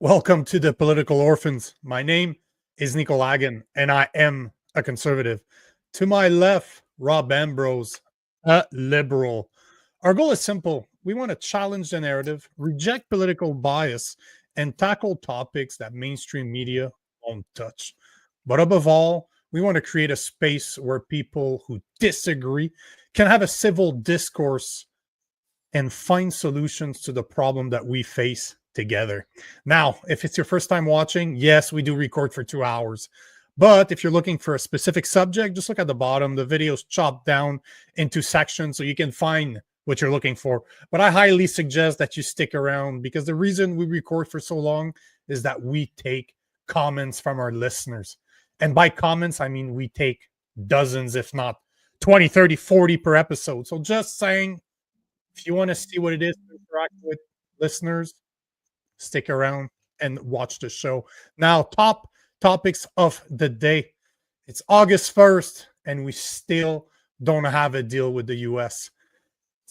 Welcome to the Political Orphans. My name is Nico Lagan, and I am a conservative. To my left, Rob Ambrose, a liberal. Our goal is simple. We want to challenge the narrative, reject political bias, and tackle topics that mainstream media won't touch. But above all, we want to create a space where people who disagree can have a civil discourse and find solutions to the problem that we face together. Now, if it's your first time watching, yes, we do record for 2 hours. But if you're looking for a specific subject, just look at the bottom. The video's chopped down into sections so you can find what you're looking for. But I highly suggest that you stick around because the reason we record for so long is that we take comments from our listeners. And by comments, I mean we take dozens, if not 20, 30, 40 per episode. So just saying, if you want to see what it is to interact with listeners, stick around and watch the show. Now, top topics of the day. It's August 1st, and we still don't have a deal with the US.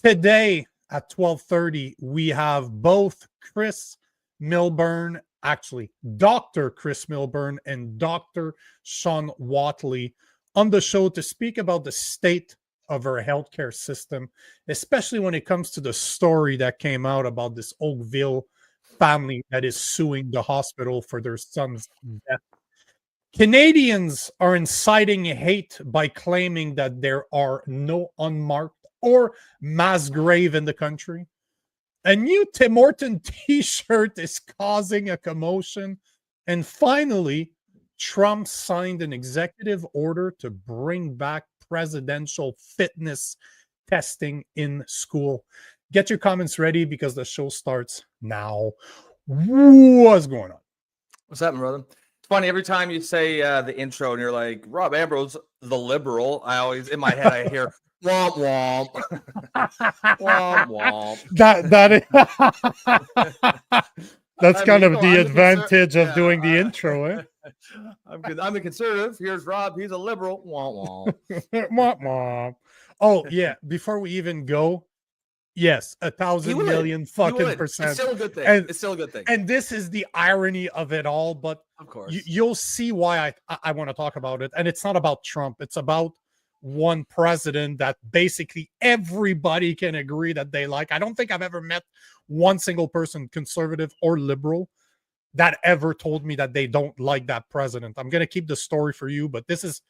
Today at 12:30, we have both Chris Milburn, actually Dr. Chris Milburn and Dr. Sean Watley on the show to speak about the state of our healthcare system, especially when it comes to the story that came out about this Oakville family that is suing the hospital for their son's death. Canadians are inciting hate by claiming that there are no unmarked or mass grave in the country. A new Tim Horton t-shirt is causing a commotion. And finally, Trump signed an executive order to bring back presidential fitness testing in school. Get your comments ready because the show starts now. What's going on? What's happening, brother? It's funny, every time you say the intro and you're like, Rob Ambrose, the liberal, I always, in my head, I hear, womp, womp. Womp, womp. That's kind of the advantage of doing the intro, eh? I'm a conservative. Here's Rob. He's a liberal. Womp, womp. Womp, womp. Oh, yeah. Before we even go, yes, 1,000 million fucking percent. It's still a good thing. It's still a good thing. And this is the irony of it all. But of course, you'll see why I want to talk about it. And it's not about Trump. It's about one president that basically everybody can agree that they like. I don't think I've ever met one single person, conservative or liberal, that ever told me that they don't like that president. I'm going to keep the story for you, but this is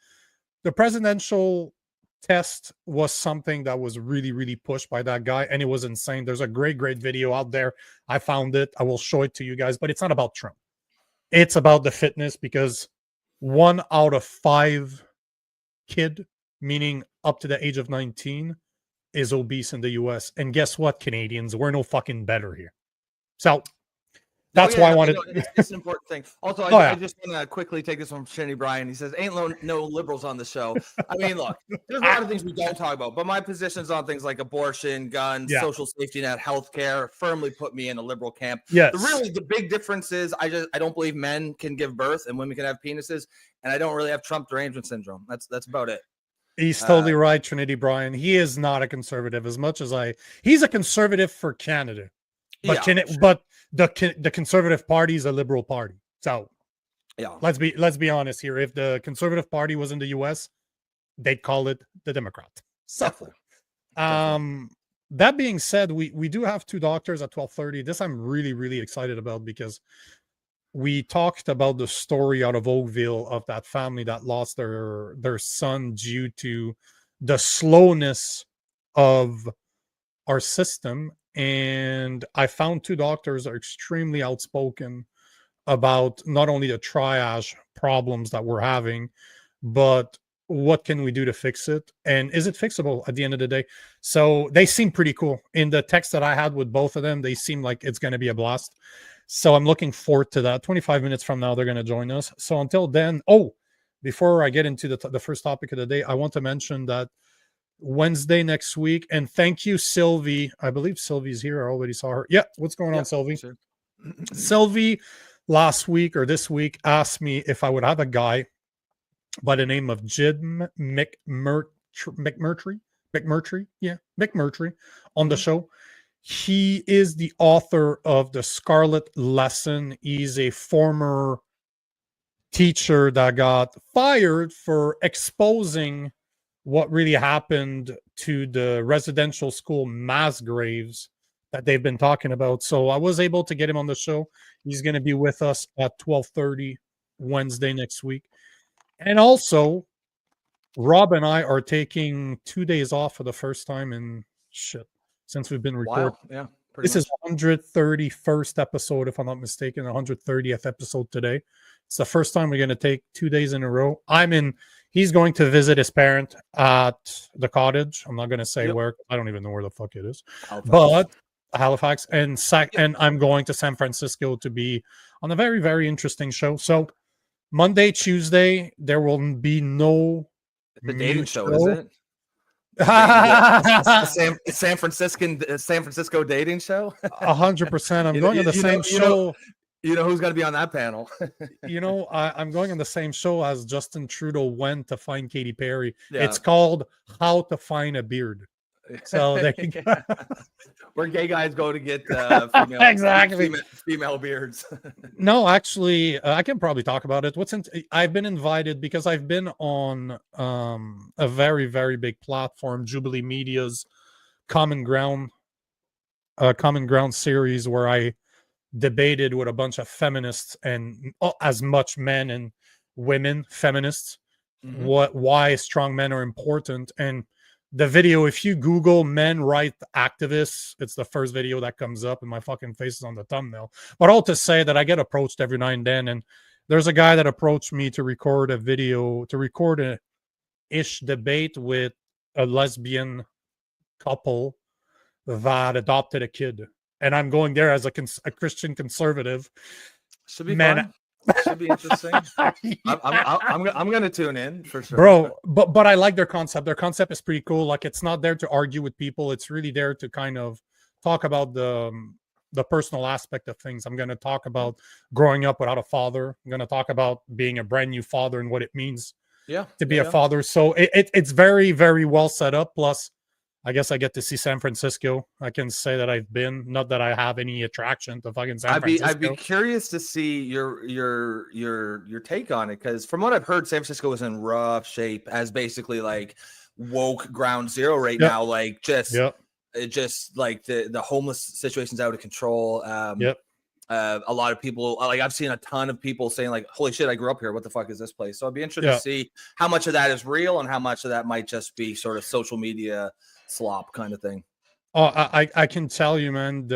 the presidential test was something that was really, really pushed by that guy, and it was insane. There's a great video out there. I found it. I will show it to you guys, but it's not about Trump. It's about the fitness, because 1 out of 5 kid, meaning up to the age of 19, is obese in the US. And guess what, Canadians? We're no fucking better here. So that's why I wanted. It's an important thing. Also, I just want to quickly take this from Shinny Bryan. He says, "Ain't no liberals on the show." I mean, look, there's a lot of things we don't talk about, but my positions on things like abortion, guns, social safety net, healthcare firmly put me in a liberal camp. Yes. The big difference is I don't believe men can give birth and women can have penises, and I don't really have Trump derangement syndrome. That's about it. He's totally right, Trinity Bryan. He is not a conservative as much as he's a conservative for Canada. But but the Conservative Party is a liberal party. So let's be honest here. If the Conservative Party was in the US, they'd call it the Democrat. So that being said, we do have 2 doctors at 12:30. This I'm really, really excited about, because we talked about the story out of Oakville of that family that lost their son due to the slowness of our system. And I found 2 doctors are extremely outspoken about not only the triage problems that we're having, but what can we do to fix it? And is it fixable at the end of the day? So they seem pretty cool. In the text that I had with both of them, they seem like it's going to be a blast. So I'm looking forward to that. 25 minutes from now, they're going to join us. So until then, before I get into the first topic of the day, I want to mention that Wednesday next week, and thank you, Sylvie. I believe Sylvie's here. I already saw her. Yeah, what's going on, Sylvie? Sure. Sylvie last week or this week asked me if I would have a guy by the name of Jim McMurtry on the show. He is the author of The Scarlet Lesson. He's a former teacher that got fired for exposing what really happened to the residential school mass graves that they've been talking about. So I was able to get him on the show. He's going to be with us at 12:30 Wednesday next week. And also, Rob and I are taking 2 days off for the first time in since we've been recording. Wow. Yeah. This is 131st episode, if I'm not mistaken, 130th episode today. It's the first time we're going to take 2 days in a row. He's going to visit his parent at the cottage. I'm not going to say where. I don't even know where the fuck it is. But Halifax. And I'm going to San Francisco to be on a very, very interesting show. So Monday, Tuesday, there will be no the dating show, is it? San Francisco dating show. 100%. I'm going on the same show. You know who's going to be on that panel? I'm going on the same show as Justin Trudeau went to find Katy Perry. Yeah. It's called How to Find a Beard. So there you go. Where gay guys go to get female beards. No, actually, I can probably talk about it. I've been invited because I've been on a very, very big platform, Jubilee Media's Common Ground series, where I debated with a bunch of feminists and as much men and women feminists why strong men are important. And the video, if you Google men right activists, it's the first video that comes up, and my fucking face is on the thumbnail. But all to say that I get approached every now and then, and there's a guy that approached me to record a video, to record a ish debate with a lesbian couple that adopted a kid. And I'm going there as a Christian conservative. Should be fun. Should be interesting. I'm going to tune in for sure, bro. But I like their concept. Their concept is pretty cool. Like, it's not there to argue with people. It's really there to kind of talk about the personal aspect of things. I'm going to talk about growing up without a father. I'm going to talk about being a brand new father and what it means to be a father. So it's very, very well set up. Plus, I guess I get to see San Francisco. I can say that I've been, not that I have any attraction to fucking San Francisco. I'd be curious to see your take on it, because from what I've heard, San Francisco is in rough shape as basically like woke ground zero right now. Like just like the homeless situation's out of control. A lot of people, like I've seen a ton of people saying like, holy shit, I grew up here. What the fuck is this place? So I'd be interested to see how much of that is real and how much of that might just be sort of social media slop kind of thing. I can tell you, man.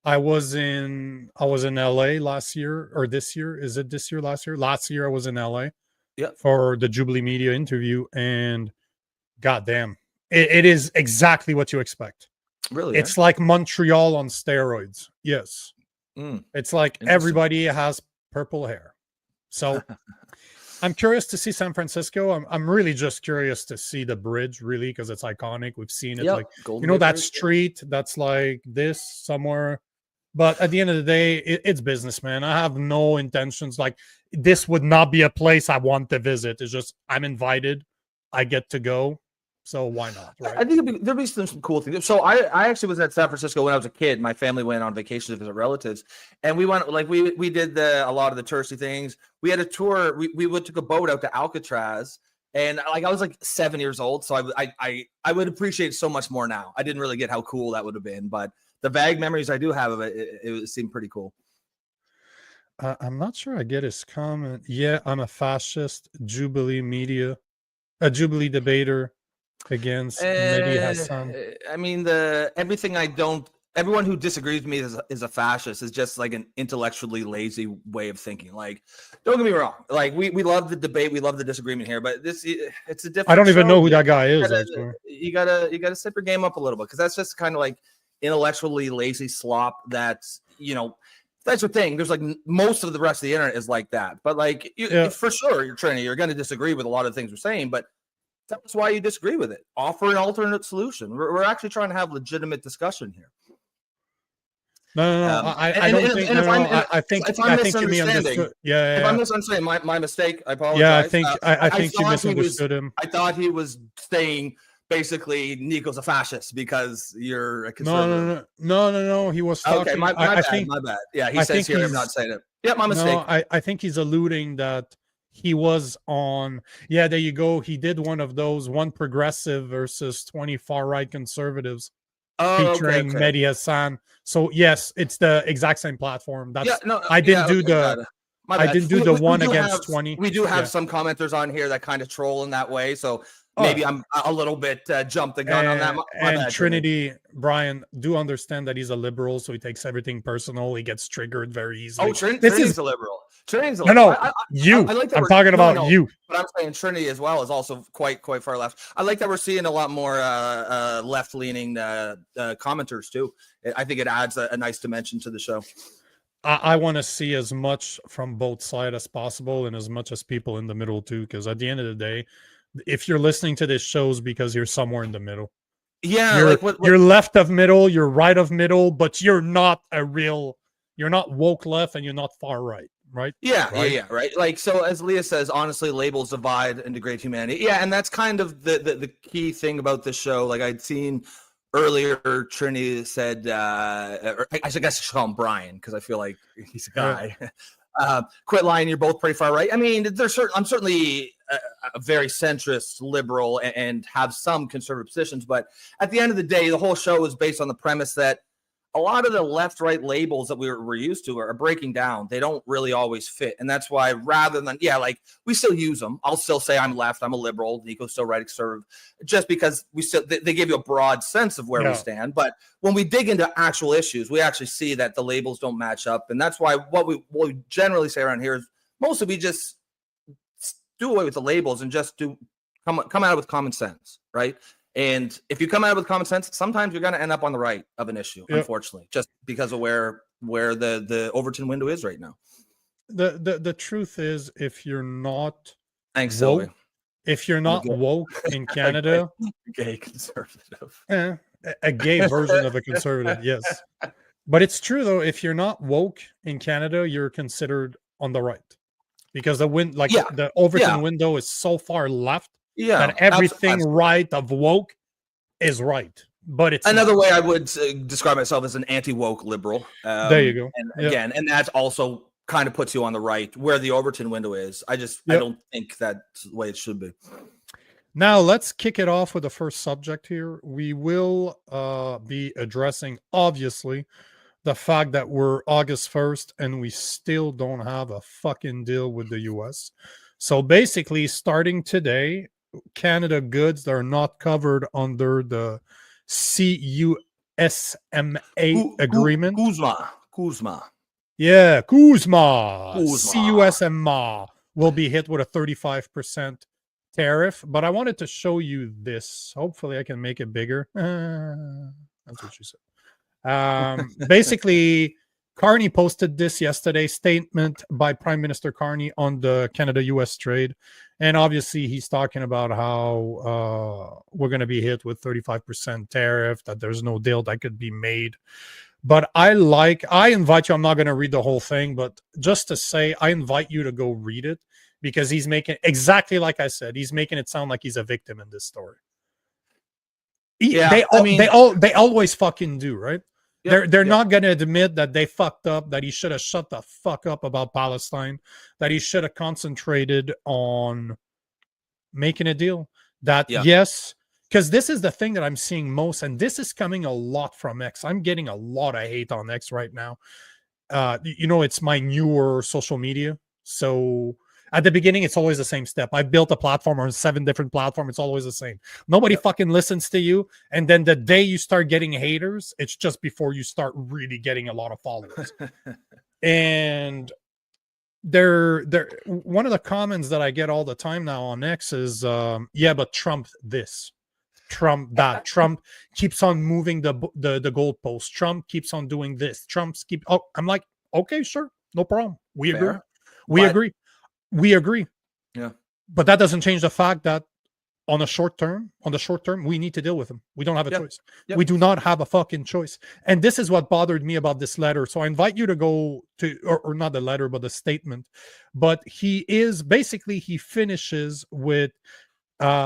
I was in LA last year, or this year. Is it this year? Last year I was in LA for the Jubilee Media interview, and goddamn, it is exactly what you expect. Really, it's like Montreal on steroids. Yes, it's like everybody has purple hair. So I'm curious to see San Francisco. I'm really just curious to see the bridge, really, because it's iconic. We've seen it, like Golden that Bridge, street that's like this somewhere. But at the end of the day, it's business, man. I have no intentions. Like, this would not be a place I want to visit. It's just I'm invited, I get to go. So why not? Right? I think there'd be some cool things. So I actually was at San Francisco when I was a kid. My family went on vacation to visit relatives, and we went, like, we did a lot of the touristy things. We had a tour. We took a boat out to Alcatraz, and like I was like 7 years old, so I would appreciate it so much more now. I didn't really get how cool that would have been, but the vague memories I do have of it seemed pretty cool. I'm not sure I get his comment. Yeah, I'm a fascist. Jubilee Media, a Jubilee debater against Mehdi Hassan. I mean, everyone who disagrees with me is a fascist, is just like an intellectually lazy way of thinking. Like, don't get me wrong. Like, we love the debate, we love the disagreement here, but it's a different. I don't even know who that guy is. You gotta step your game up a little bit, because that's just kind of like intellectually lazy slop. That's the thing. There's like most of the rest of the internet is like that, but like for sure, you're going to disagree with a lot of things we're saying, but that's why you disagree with it. Offer an alternate solution. We're actually trying to have legitimate discussion here. No. I don't think. I think you misunderstood. Yeah. If I'm misunderstanding, my mistake. I apologize. Yeah, I think you misunderstood him. I thought he was saying basically Nico's a fascist because you're a conservative. No. He was talking. Okay, my bad. Yeah, he says here I'm not saying it. Yeah, my mistake. No, I think he's alluding that he was on. Yeah, there you go. He did one of those, one progressive versus 20 far right conservatives, featuring Mehdi Hassan. So yes, it's the exact same platform. That's I didn't do the. I didn't do the one against 20. We do have some commenters on here that kind of troll in that way. So maybe I'm a little bit jumped the gun on that. My bad, Trinity, Brian, do understand that he's a liberal, so he takes everything personal. He gets triggered very easily. Oh, Trinity's a liberal. Trinity's a liberal. No, I like I'm talking about you. But I'm saying Trinity as well is also quite far left. I like that we're seeing a lot more left-leaning commenters too. I think it adds a nice dimension to the show. I want to see as much from both sides as possible, and as much as people in the middle too, because at the end of the day, if you're listening to this shows because you're somewhere in the middle. Yeah, you're left of middle, you're right of middle, but you're not woke left and you're not far right, right? Yeah, right. Like, so as Leah says, honestly, labels divide and degrade humanity. Yeah, and that's kind of the key thing about this show. Like I'd seen earlier, Trinity said, or I guess I should call him Brian because I feel like he's a guy. Quit lying, you're both pretty far right. I mean, I'm certainly a very centrist liberal and have some conservative positions, but at the end of the day, the whole show is based on the premise that a lot of the left-right labels that we're used to are breaking down. They don't really always fit. And that's why rather than, like we still use them. I'll still say I'm left, I'm a liberal, Nico's still right, conservative, just because they give you a broad sense of where we stand. But when we dig into actual issues, we actually see that the labels don't match up. And that's why what we generally say around here is mostly we just do away with the labels and just come out with common sense, right? And if you come out with common sense, sometimes you're going to end up on the right of an issue, unfortunately, just because of where the Overton window is right now. The truth is, if you're not woke, woke in Canada, gay conservative, a gay version of a conservative, yes. But it's true though, if you're not woke in Canada, you're considered on the right, because the Overton window is so far left. That everything right of woke is right, but it's another way I would describe myself as an anti-woke liberal. There you go. And again, and that also kind of puts you on the right where the Overton window is. I don't think that's the way it should be. Now let's kick it off with the first subject here. We will be addressing, obviously, the fact that we're August 1st and we still don't have a fucking deal with the US. So basically, starting today, Canada goods that are not covered under the CUSMA agreement. CUSMA. Yeah, CUSMA. CUSMA will be hit with a 35% tariff. But I wanted to show you this. Hopefully I can make it bigger. That's what you said. Basically, Carney posted this yesterday, statement by Prime Minister Carney on the Canada-US trade. And obviously, he's talking about how we're going to be hit with 35% tariff, that there's no deal that could be made. But I invite you, I'm not going to read the whole thing, but just to say, I invite you to go read it, because he's making, exactly like I said, he's making it sound like he's a victim in this story. They always fucking do, right? They're not going to admit that they fucked up, that he should have shut the fuck up about Palestine, that he should have concentrated on making a deal. Yes, because this is the thing that I'm seeing most, and this is coming a lot from X. I'm getting a lot of hate on X right now. It's my newer social media. So at the beginning, it's always the same step. I built a platform on 7 different platforms. It's always the same. Nobody fucking listens to you. And then the day you start getting haters, it's just before you start really getting a lot of followers. And one of the comments that I get all the time now on X is, but Trump this, Trump that. Trump keeps on moving the goalpost. Trump keeps on doing this. I'm like, okay, sure, no problem. We agree. We agree. Yeah. But that doesn't change the fact that on the short term, we need to deal with him. We don't have a choice. Yep. We do not have a fucking choice. And this is what bothered me about this letter. So I invite you to go to, or not the letter, but the statement. But he finishes with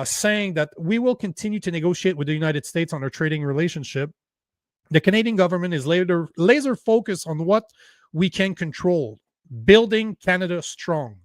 saying that we will continue to negotiate with the United States on our trading relationship. The Canadian government is laser focused on what we can control, building Canada strong.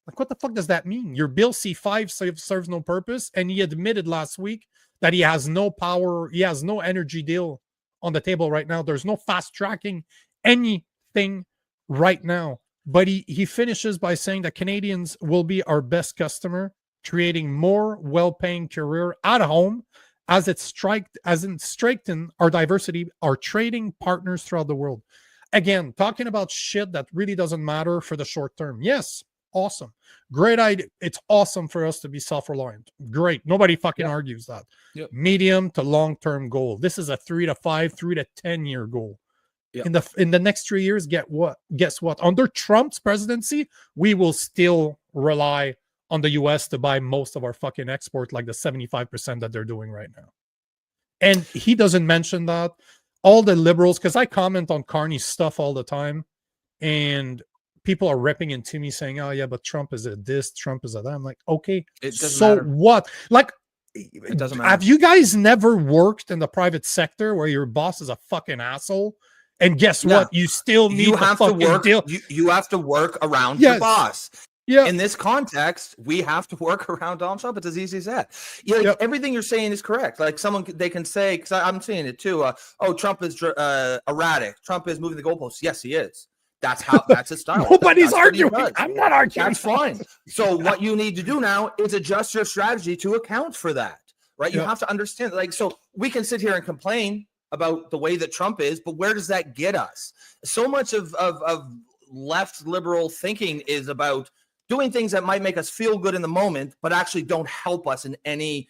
Like, what the fuck does that mean? Your Bill C5 serves no purpose, and he admitted last week that he has no power, he has no energy deal on the table right now. There's no fast tracking anything right now. But he finishes by saying that Canadians will be our best customer, creating more well-paying career at home as it strengthen our diversity, our trading partners throughout the world. Again, talking about shit that really doesn't matter for the short term. Yes, awesome. Great idea. It's awesome for us to be self-reliant. Great. Nobody fucking argues that. Yep. Medium to long-term goal. This is a 3 to 5, 3 to 10-year goal. Yep. In the next 3 years, guess what? Under Trump's presidency, we will still rely on the US to buy most of our fucking export, like the 75% that they're doing right now. And he doesn't mention that. All the liberals, because I comment on Carney's stuff all the time, and people are ripping into me saying, oh yeah, but Trump is a this, Trump is a that. I'm like, okay, so matter. What? Like, it doesn't matter. Have you guys never worked in the private sector where your boss is a fucking asshole? And guess what? You still need to work. You have to work around your boss. Yeah. In this context, we have to work around Donald Trump. It's as easy as that. Everything you're saying is correct. Like they can say, because I'm seeing it too. Oh, Trump is erratic. Trump is moving the goalposts. Yes, he is. That's his style. Nobody's arguing. I'm not arguing. That's fine. So what you need to do now is adjust your strategy to account for that. Right? You have to understand. Like, so we can sit here and complain about the way that Trump is, but where does that get us? So much of left liberal thinking is about doing things that might make us feel good in the moment, but actually don't help us in any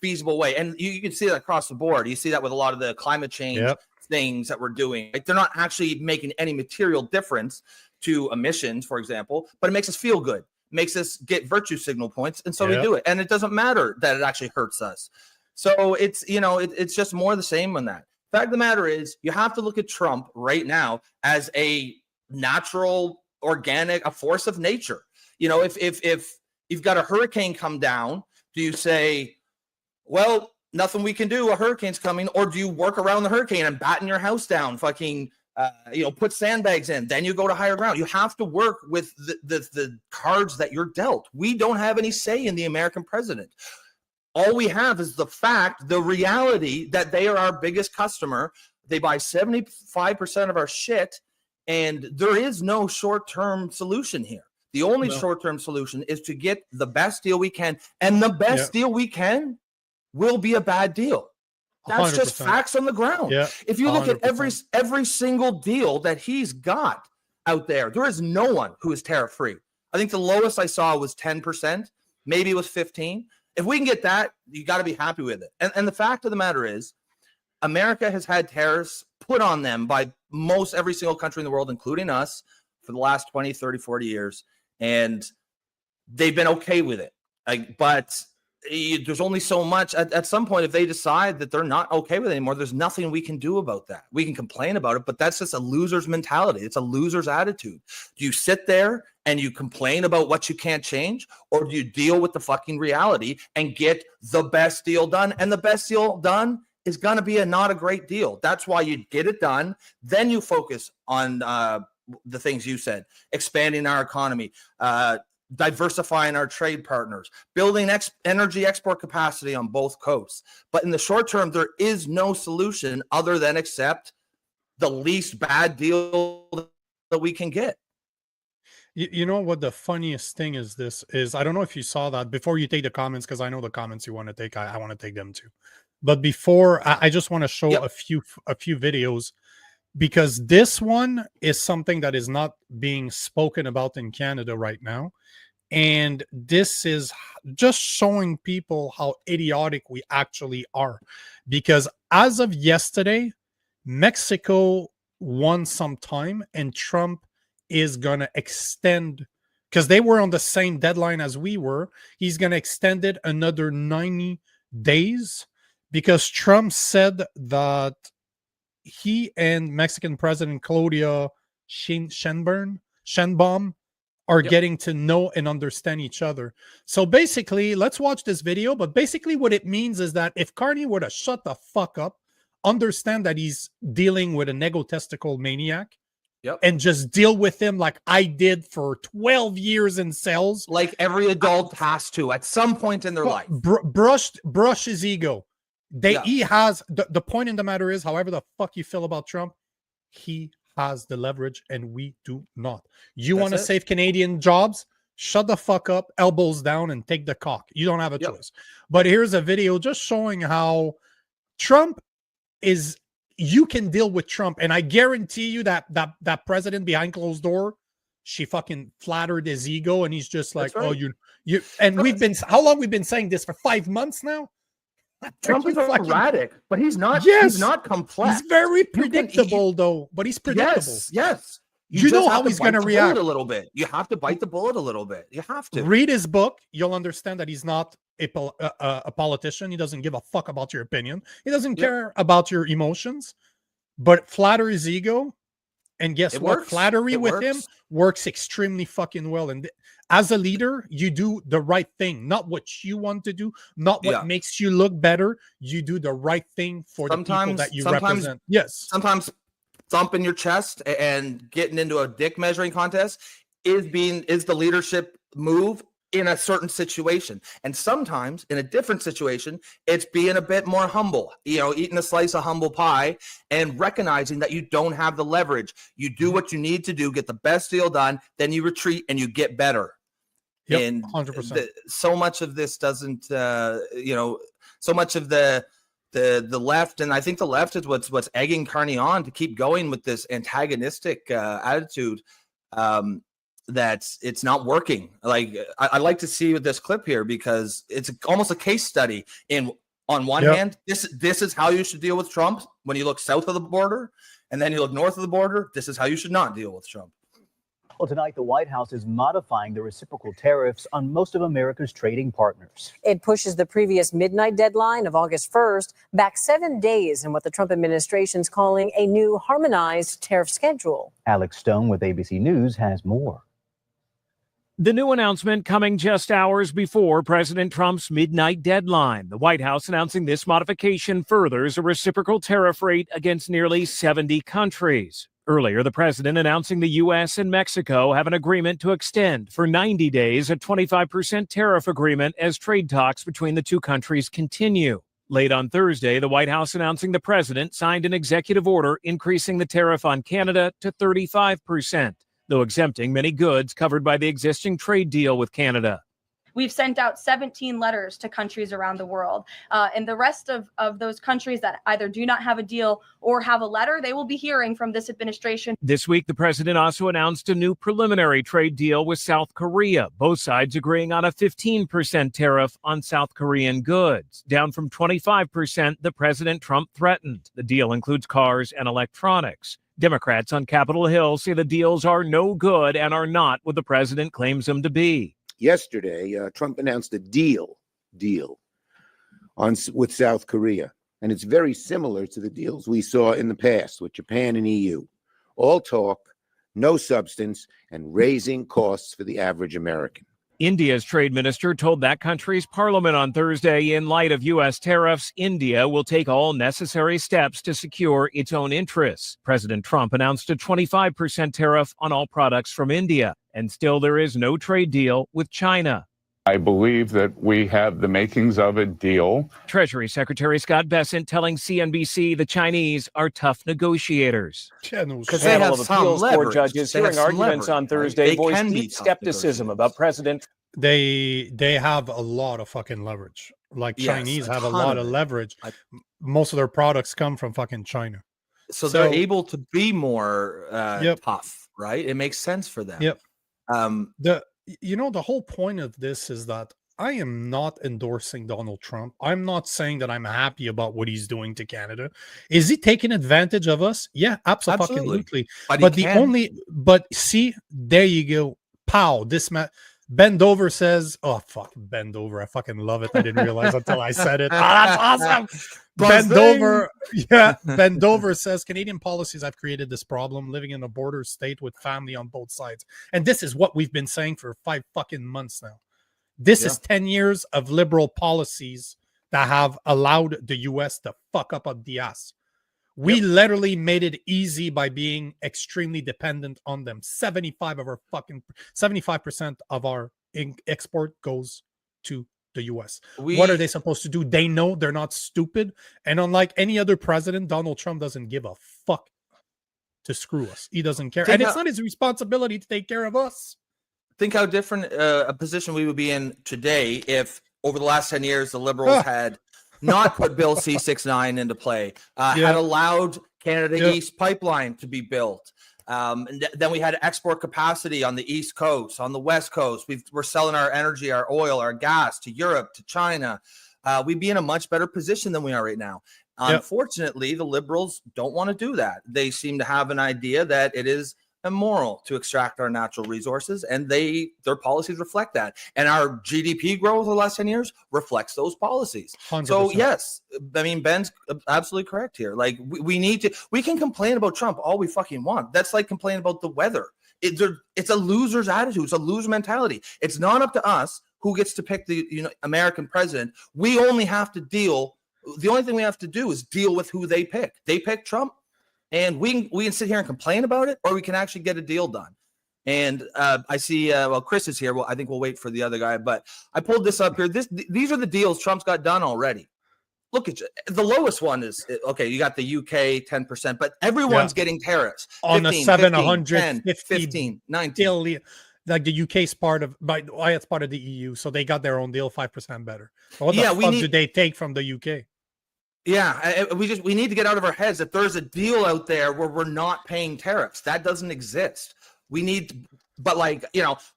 feasible way. And you can see that across the board. You see that with a lot of the climate change things that we're doing. Like, they're not actually making any material difference to emissions, for example, but it makes us feel good, makes us get virtue signal points, and so we do it. And it doesn't matter that it actually hurts us. So it's, it's just more the same on that. Fact of the matter is, you have to look at Trump right now as a natural, organic, a force of nature. If you've got a hurricane come down, do you say, well, nothing we can do, a hurricane's coming, or do you work around the hurricane and batten your house down, fucking, put sandbags in, then you go to higher ground? You have to work with the cards that you're dealt. We don't have any say in the American president. All we have is the reality that they are our biggest customer. They buy 75% of our shit, and there is no short-term solution here. The only short-term solution is to get the best deal we can, and the best deal we can will be a bad deal. That's 100%. Just facts on the ground. Yeah, if you look 100%. At every single deal that he's got out there, there is no one who is tariff-free. I think the lowest I saw was 10%. Maybe it was 15%. If we can get that, you got to be happy with it. And the fact of the matter is, America has had tariffs put on them by most every single country in the world, including us, for the last 20, 30, 40 years. And they've been okay with it. But there's only so much. At some point, if they decide that they're not okay with it anymore, there's nothing we can do about that. We can complain about it, but that's just a loser's mentality. It's a loser's attitude. Do you sit there and you complain about what you can't change, or do you deal with the fucking reality and get the best deal done? And the best deal done is going to be not a great deal. That's why you get it done. Then you focus on the things you said, expanding our economy, diversifying our trade partners, building energy export capacity on both coasts. But in the short term, there is no solution other than accept the least bad deal that we can get. You know what the funniest thing is? I don't know if you saw that before you take the comments, because I know the comments you want to take. I want to take them too. But before, I just want to show a few videos, because this one is something that is not being spoken about in Canada right now. And this is just showing people how idiotic we actually are. Because as of yesterday, Mexico won some time, and Trump is going to extend, because they were on the same deadline as we were. He's going to extend it another 90 days because Trump said that he and Mexican President Claudia Sheinbaum are getting to know and understand each other. So basically, let's watch this video. But basically what it means is that if Carney were to shut the fuck up, understand that he's dealing with an egotistical maniac, and just deal with him like I did for 12 years in cells. Like every adult has to at some point in their life. Brush his ego. He has, the point in the matter is, however the fuck you feel about Trump, he has the leverage and we do not. You want to save Canadian jobs? Shut the fuck up, elbows down, and take the cock. You don't have a choice. But here's a video just showing how Trump is, you can deal with Trump. And I guarantee you that president behind closed door, she fucking flattered his ego. And he's just like, oh, you, and we've been, how long we've been saying this for 5 months now? Trump is erratic, but he's not. He's not complex. He's very predictable, though. But he's predictable. Yes. You know how he's going to react a little bit. You have to bite the bullet a little bit. You have to read his book. You'll understand that he's not a politician. He doesn't give a fuck about your opinion. He doesn't care about your emotions. But flatter his ego, and guess what? Flattery with him works extremely fucking well. And as a leader, you do the right thing, not what you want to do, not what makes you look better. You do the right thing for the people that you represent. Yes. Sometimes thumping your chest and getting into a dick measuring contest is the leadership move in a certain situation. And sometimes in a different situation, it's being a bit more humble, eating a slice of humble pie and recognizing that you don't have the leverage. You do what you need to do, get the best deal done, then you retreat and you get better. Yep, and 100%. So much of this doesn't, so much of the left, and I think the left is what's egging Carney on to keep going with this antagonistic attitude. That it's not working. Like I like to see with this clip here because it's almost a case study. On one hand, this is how you should deal with Trump when you look south of the border, and then you look north of the border. This is how you should not deal with Trump. Well, tonight the White House is modifying the reciprocal tariffs on most of America's trading partners. It pushes the previous midnight deadline of August 1st back 7 days in what the Trump administration's calling a new harmonized tariff schedule. Alex Stone with ABC News has more. The new announcement coming just hours before President Trump's midnight deadline. The White House announcing this modification furthers a reciprocal tariff rate against nearly 70 countries. Earlier, the president announcing the U.S. and Mexico have an agreement to extend for 90 days a 25% tariff agreement as trade talks between the two countries continue. Late on Thursday, the White House announcing the president signed an executive order increasing the tariff on Canada to 35%. Though exempting many goods covered by the existing trade deal with Canada. We've sent out 17 letters to countries around the world. And the rest of those countries that either do not have a deal or have a letter, they will be hearing from this administration. This week, the president also announced a new preliminary trade deal with South Korea, both sides agreeing on a 15% tariff on South Korean goods, down from 25% that President Trump threatened. The deal includes cars and electronics. Democrats on Capitol Hill say the deals are no good and are not what the president claims them to be. Yesterday, Trump announced a deal with South Korea, and it's very similar to the deals we saw in the past with Japan and EU. All talk, no substance, and raising costs for the average American. India's trade minister told that country's parliament on Thursday, in light of U.S. tariffs, India will take all necessary steps to secure its own interests. President Trump announced a 25% tariff on all products from India, and still there is no trade deal with China. I believe that we have the makings of a deal. Treasury Secretary Scott Bessent telling CNBC the Chinese are tough negotiators. Because they have some leverage. Judges hearing arguments on Thursday voiced deep skepticism about President. They have a lot of fucking leverage. Like Chinese have a lot of leverage. Most of their products come from fucking China. So they're able to be more tough, right? It makes sense for them. Yep. The whole point of this is that I am not endorsing Donald Trump. I'm not saying that I'm happy about what he's doing to Canada. Is he taking advantage of us? Yeah, absolutely. But see, there you go. Pow, Bend Over says, oh, fuck, Bend Over. I fucking love it. I didn't realize until I said it. Oh, that's awesome. Bend Over. Yeah. Bend Over says, Canadian policies have created this problem, living in a border state with family on both sides. And this is what we've been saying for 5 fucking months now. This is 10 years of liberal policies that have allowed the US to fuck up the ass. We literally made it easy by being extremely dependent on them. 75% of our export goes to the US. What are they supposed to do? They know, they're not stupid. And unlike any other president, Donald Trump doesn't give a fuck to screw us. He doesn't care. And it's not his responsibility to take care of us. Think how different a position we would be in today if over the last 10 years the Liberals had not put Bill C-69 into play, had allowed Canada East pipeline to be built. And then we had export capacity on the East Coast, on the West Coast. We're selling our energy, our oil, our gas to Europe, to China. We'd be in a much better position than we are right now. Unfortunately, the Liberals don't want to do that. They seem to have an idea that it is immoral to extract our natural resources, and their policies reflect that. And our GDP growth over the last 10 years reflects those policies. 100%. So yes, I mean, Ben's absolutely correct here. Like we can complain about Trump all we fucking want. That's like complaining about the weather. It's a loser's attitude. It's a loser mentality. It's not up to us who gets to pick the American president. We only have to deal. The only thing we have to do is deal with who they pick. They pick Trump. And we can sit here and complain about it, or we can actually get a deal done. And I see, Chris is here. Well, I think we'll wait for the other guy. But I pulled this up here. These are the deals Trump's got done already. Look at you. The lowest one is, okay, you got the UK 10%, but everyone's getting tariffs. On 15, the 750 15, 19. Billion. Like the UK's part of, it's part of the EU, so they got their own deal 5% better. But what the fuck do they take from the UK? Yeah, we need to get out of our heads that there's a deal out there where we're not paying tariffs. That doesn't exist. We need, but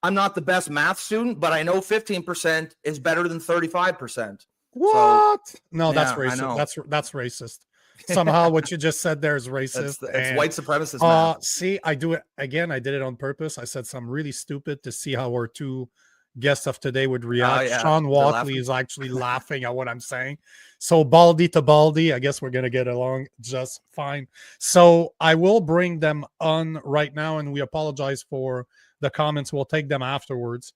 I'm not the best math student, but I know 15% is better than 35%. What? So, no, that's racist. That's racist. Somehow what you just said there is racist. It's white supremacist math. See, I do it again. I did it on purpose. I said something really stupid to see how our two guests of today would react. Sean Watley is actually laughing at what I'm saying. So baldy to baldy, I guess we're going to get along just fine. So I will bring them on right now, and we apologize for the comments. We'll take them afterwards.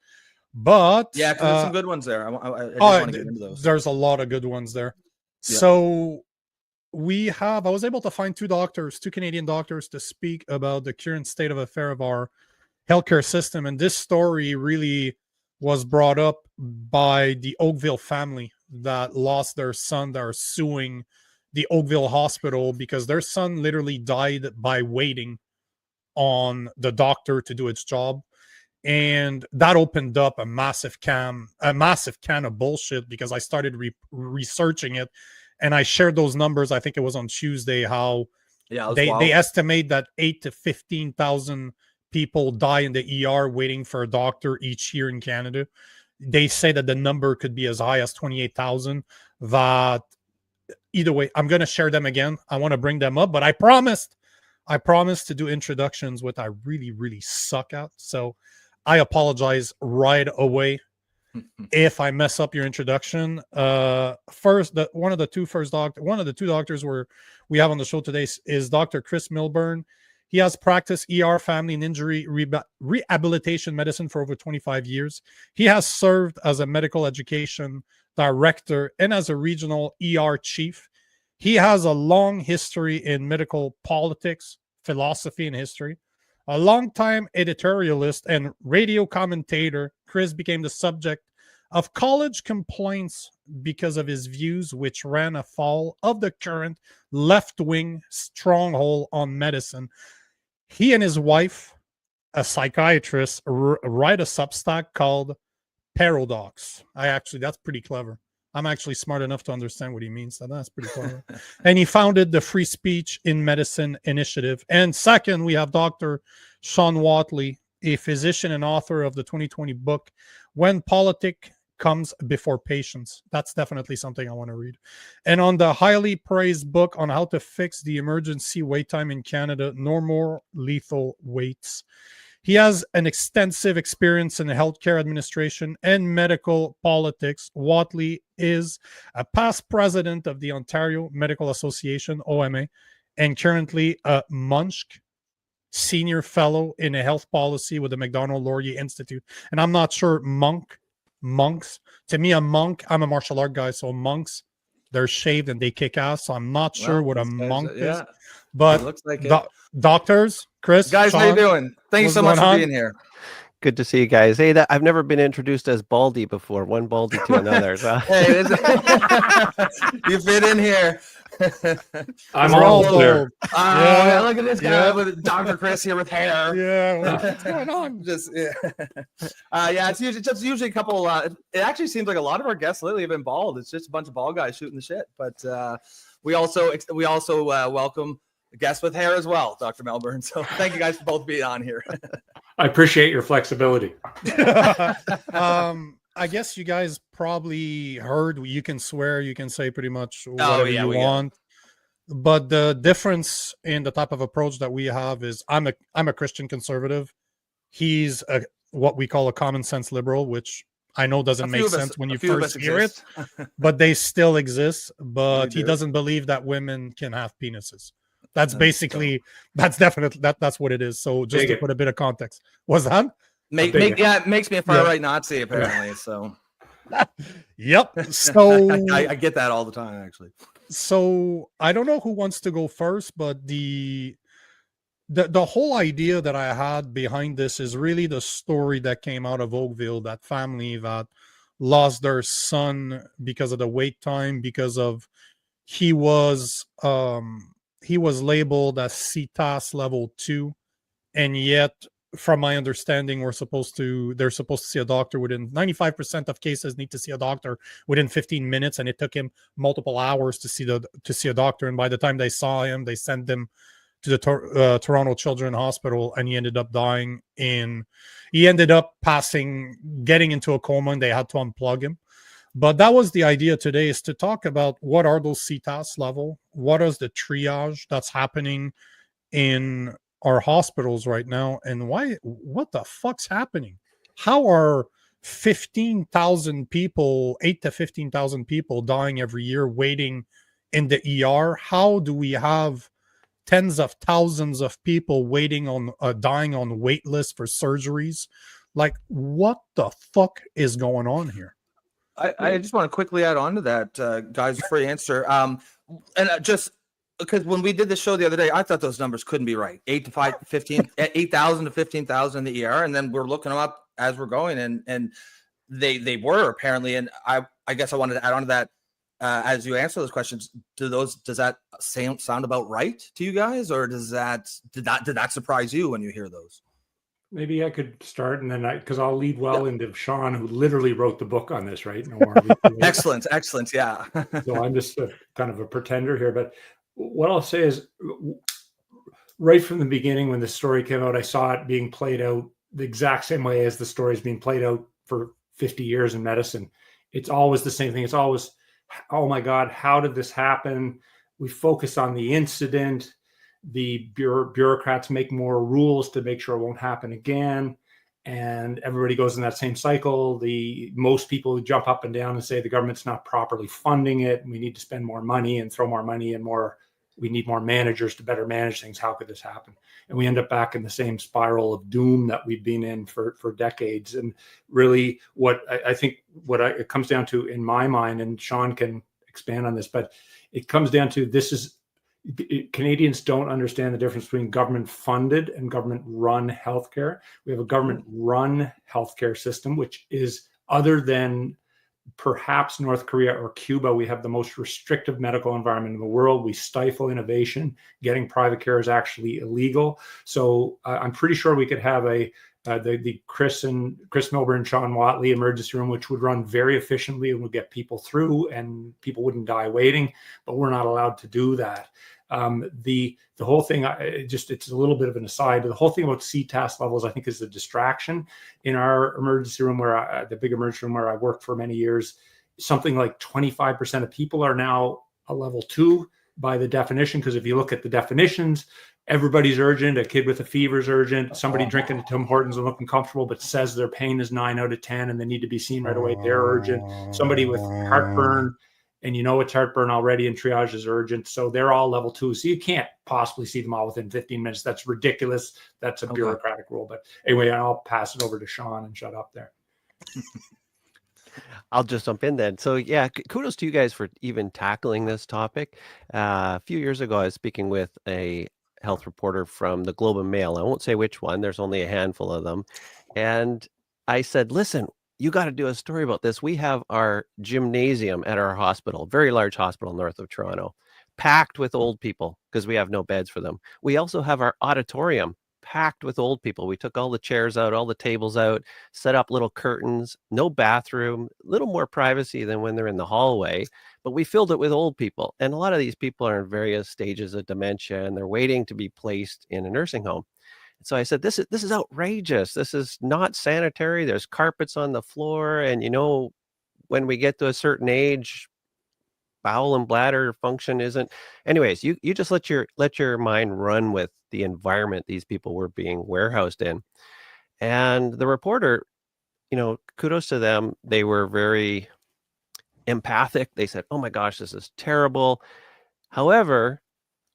But yeah, because there's some good ones there. I just want to get into those. There's a lot of good ones there. Yeah. So I was able to find two Canadian doctors to speak about the current state of affair of our healthcare system. And this story really was brought up by the Oakville family that lost their son, that are suing the Oakville hospital because their son literally died by waiting on the doctor to do its job. And that opened up a massive can of bullshit, because I started researching it, and I shared those numbers. I think it was on Tuesday, how they estimate that 8,000 to 15,000 people die in the ER waiting for a doctor each year in Canada. They say that the number could be as high as 28,000. That either way, I'm going to share them again. I want to bring them up, but I promised to do introductions, what I really, really suck at. So I apologize right away if I mess up your introduction. First, one of the two doctors we have on the show today is Dr. Chris Milburn. He has practiced ER, family and injury rehabilitation medicine for over 25 years. He has served as a medical education director and as a regional ER chief. He has a long history in medical politics, philosophy, and history. A longtime editorialist and radio commentator, Chris became the subject of college complaints because of his views, which ran afoul of the current left-wing stronghold on medicine. He and his wife, a psychiatrist, write a Substack called Paradox. That's pretty clever. I'm actually smart enough to understand what he means. So that's pretty clever. And he founded the Free Speech in Medicine Initiative. And second, we have Dr. Sean Watley, a physician and author of the 2020 book, When Politics Comes Before Patients. That's definitely something I want to read. And on the highly praised book on how to fix the emergency wait time in Canada, No More Lethal Waits. He has an extensive experience in the healthcare administration and medical politics. Watley is a past president of the Ontario Medical Association, OMA, and currently a Munch senior fellow in a health policy with the Macdonald-Laurier Institute. And I'm not sure monks. To me, a monk, I'm a martial art guy, so monks, they're shaved and they kick ass. So I'm not sure what a monk is. But looks like doctors, Chris, guys, Sean, how you doing? Thank you so much for being here. Good to see you guys. Hey, I've never been introduced as Baldy before. One Baldy to another. So. Hey, you fit in here. I'm all there. Look at this guy with Dr. Chris here with hair. Yeah, what's going on? It's usually a couple. It actually seems like a lot of our guests lately have been bald. It's just a bunch of bald guys shooting the shit. But we also welcome guests with hair as well, Dr. Melbourne. So thank you guys for both being on here. I appreciate your flexibility. I guess you guys probably heard you can swear, you can say pretty much whatever you want. But the difference in the type of approach that we have is I'm a Christian conservative. He's what we call a common sense liberal, which I know doesn't make sense when you first hear it, but they still exist. But he doesn't believe that women can have penises. That's basically, that's what it is. So just to put a bit of context. Was that? It makes me a far-right Nazi, apparently. Yeah. So, yep. So I get that all the time, actually. So I don't know who wants to go first, but the whole idea that I had behind this is really the story that came out of Oakville, that family that lost their son because of the wait time, because of he was labeled as CTAS level 2, and yet from my understanding, they're supposed to see a doctor within 95% of cases need to see a doctor within 15 minutes. And it took him multiple hours to see a doctor. And by the time they saw him, they sent him to the Toronto Children's Hospital, and he ended up dying getting into a coma, and they had to unplug him. But that was the idea today, is to talk about what are those CTAS level, what is the triage that's happening in our hospitals right now, and what the fuck's happening? How are 15,000 people, 8 to 15,000 people dying every year waiting in the ER? How do we have tens of thousands of people waiting on dying on wait lists for surgeries? Like, what the fuck is going on here? I just want to quickly add on to that, guys, before you answer. Just because when we did the show the other day, I thought those numbers couldn't be right. 8,000 to 15,000 in the ER, and then we're looking them up as we're going, and they were apparently. And I guess I wanted to add on to that as you answer those questions. Does that sound about right to you guys, or did that surprise you when you hear those? Maybe I could start, and then because I'll lead well into Sean, who literally wrote the book on this, right? Excellent, yeah. So I'm just kind of a pretender here, but what I'll say is, right from the beginning, when the story came out, I saw it being played out the exact same way as the story is being played out for 50 years in medicine. It's always the same thing. It's always, oh my God, how did this happen? We focus on the incident. The bureaucrats make more rules to make sure it won't happen again. And everybody goes in that same cycle. Most people jump up and down and say the government's not properly funding it, and we need to spend more money and throw more money and we need more managers to better manage things. How could this happen? And we end up back in the same spiral of doom that we've been in for decades. And really what I think it comes down to in my mind, and Sean can expand on this, but it comes down to Canadians don't understand the difference between government-funded and government-run healthcare. We have a government-run healthcare system, which is, other than perhaps North Korea or Cuba, we have the most restrictive medical environment in the world. We stifle innovation. Getting private care is actually illegal. So I'm pretty sure we could have the Chris Milburn and Sean Watley emergency room, which would run very efficiently and would get people through, and people wouldn't die waiting. But we're not allowed to do that. The whole thing, it's a little bit of an aside, but the whole thing about CTAS levels, I think, is a distraction. In our emergency room, the big emergency room where I worked for many years, something like 25% of people are now a level 2. by the definition, because if you look at the definitions, everybody's urgent. A kid with a fever is urgent. Somebody drinking a Tim Hortons and looking comfortable but says their pain is 9 out of 10 and they need to be seen right away, they're urgent. Somebody with heartburn, and you know it's heartburn already, and triage is urgent. So they're all level 2. So you can't possibly see them all within 15 minutes. That's ridiculous. That's a bureaucratic rule. But anyway, I'll pass it over to Sean and shut up there. I'll just jump in then. So yeah, kudos to you guys for even tackling this topic. A few years ago, I was speaking with a health reporter from the Globe and Mail. I won't say which one. There's only a handful of them. And I said, listen, you got to do a story about this. We have our gymnasium at our hospital, very large hospital north of Toronto, packed with old people because we have no beds for them. We also have our auditorium packed with old people. We took all the chairs out, all the tables out, set up little curtains, no bathroom, a little more privacy than when they're in the hallway, but we filled it with old people. And a lot of these people are in various stages of dementia and they're waiting to be placed in a nursing home. So I said, this is outrageous. This is not sanitary. There's carpets on the floor. And, you know, when we get to a certain age, bowel and bladder function isn't. Anyways, you just let your mind run with the environment these people were being warehoused in. And the reporter, you know, kudos to them. They were very empathic. They said, oh my gosh, this is terrible. However,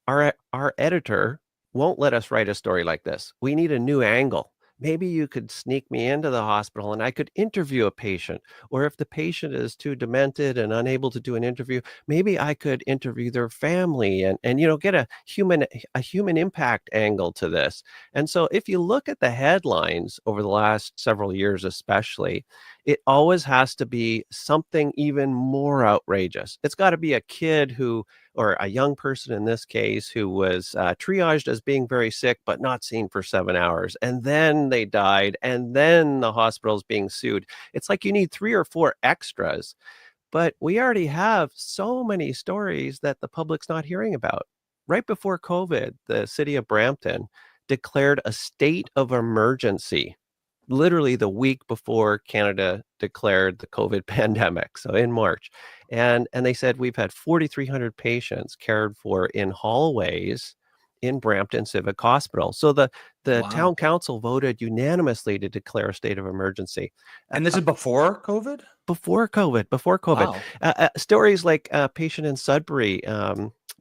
our editor won't let us write a story like this. We need a new angle. Maybe you could sneak me into the hospital and I could interview a patient. Or if the patient is too demented and unable to do an interview, maybe I could interview their family and you know, get a human impact angle to this. And so if you look at the headlines over the last several years, especially, it always has to be something even more outrageous. It's got to be a kid who, or a young person in this case, who was triaged as being very sick, but not seen for 7 hours. And then they died. And then the hospital's being sued. It's like you need 3 or 4 extras. But we already have so many stories that the public's not hearing about. Right before COVID, the city of Brampton declared a state of emergency, literally the week before Canada declared the COVID pandemic, so in March. And they said we've had 4,300 patients cared for in hallways in Brampton Civic Hospital. So the town council voted unanimously to declare a state of emergency. And this is before COVID? Before COVID. Wow. Stories like a patient in Sudbury,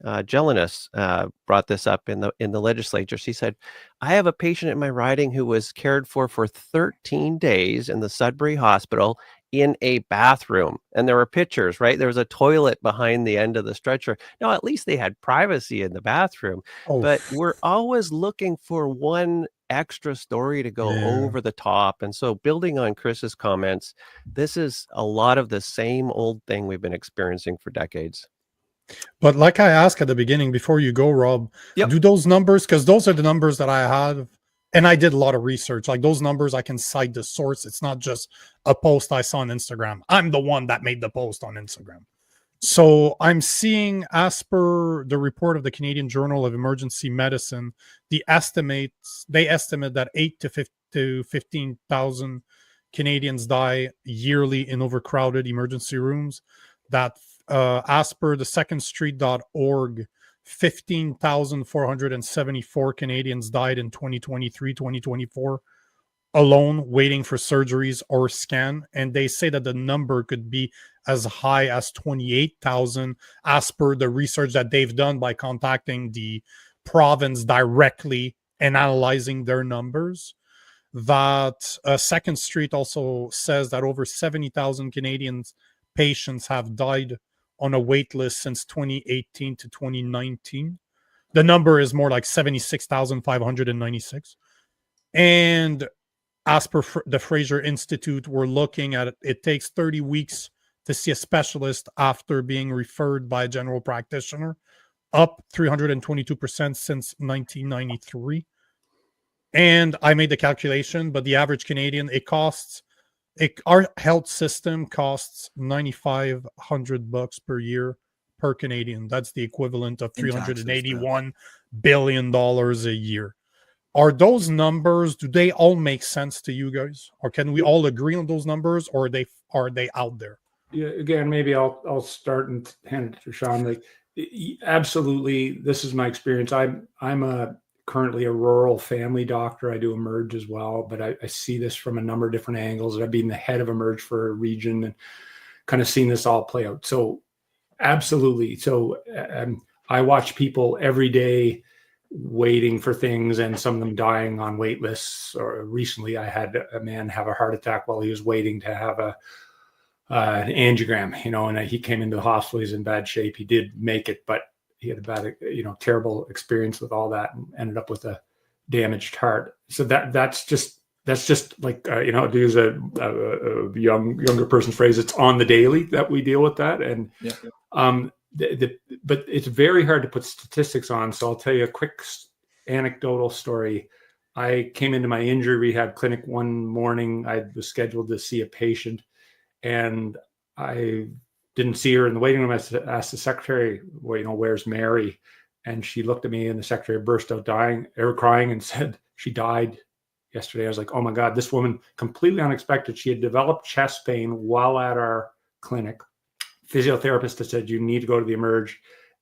Jelinas brought this up in the legislature. She said, I have a patient in my riding who was cared for 13 days in the Sudbury Hospital in a bathroom. And there were pictures, right? There was a toilet behind the end of the stretcher. Now, at least they had privacy in the bathroom. But we're always looking for one extra story to go over the top. And so building on Chris's comments, this is a lot of the same old thing we've been experiencing for decades. But like I asked at the beginning, before you go, Rob, do those numbers, because those are the numbers that I have, and I did a lot of research, like those numbers, I can cite the source. It's not just a post I saw on Instagram. I'm the one that made the post on Instagram. So I'm seeing, as per the report of the Canadian Journal of Emergency Medicine, they estimate that 8,000 to 15,000 Canadians die yearly in overcrowded emergency rooms. That as per the secondstreet.org, 15,474 Canadians died in 2023-2024 alone, waiting for surgeries or scan. And they say that the number could be as high as 28,000 as per the research that they've done by contacting the province directly and analyzing their numbers. That Second Street also says that over 70,000 Canadians patients have died on a wait list since 2018 to 2019. The number is more like 76,596. And as per the Fraser Institute, we're looking at it takes 30 weeks to see a specialist after being referred by a general practitioner, up 322% since 1993. And I made the calculation, but the average Canadian, our health system costs $9,500 per year per Canadian. That's the equivalent of $381 billion a year. Are those numbers, do they all make sense to you guys? Or can we all agree on those numbers, or are they out there? Yeah, again, maybe I'll start and hand it to Sean. Like, Absolutely. This is my experience. I'm currently a rural family doctor. I do Emerge as well, but I see this from a number of different angles. I've been the head of Emerge for a region and kind of seen this all play out. So absolutely. So I watch people every day waiting for things, and some of them dying on wait lists. Or recently I had a man have a heart attack while he was waiting to have an angiogram, and he came into the hospital. He's in bad shape. He did make it, but he had a bad, terrible experience with all that and ended up with a damaged heart. So that's just like, to use a younger person's phrase, it's on the daily that we deal with that. And, but it's very hard to put statistics on. So I'll tell you a quick anecdotal story. I came into my injury rehab clinic one morning. I was scheduled to see a patient, and I didn't see her in the waiting room. I asked the secretary, where's Mary? And she looked at me, and the secretary burst out crying and said, she died yesterday. I was like, oh my God, this woman, completely unexpected. She had developed chest pain while at our clinic. Physiotherapist had said, you need to go to the Emerge.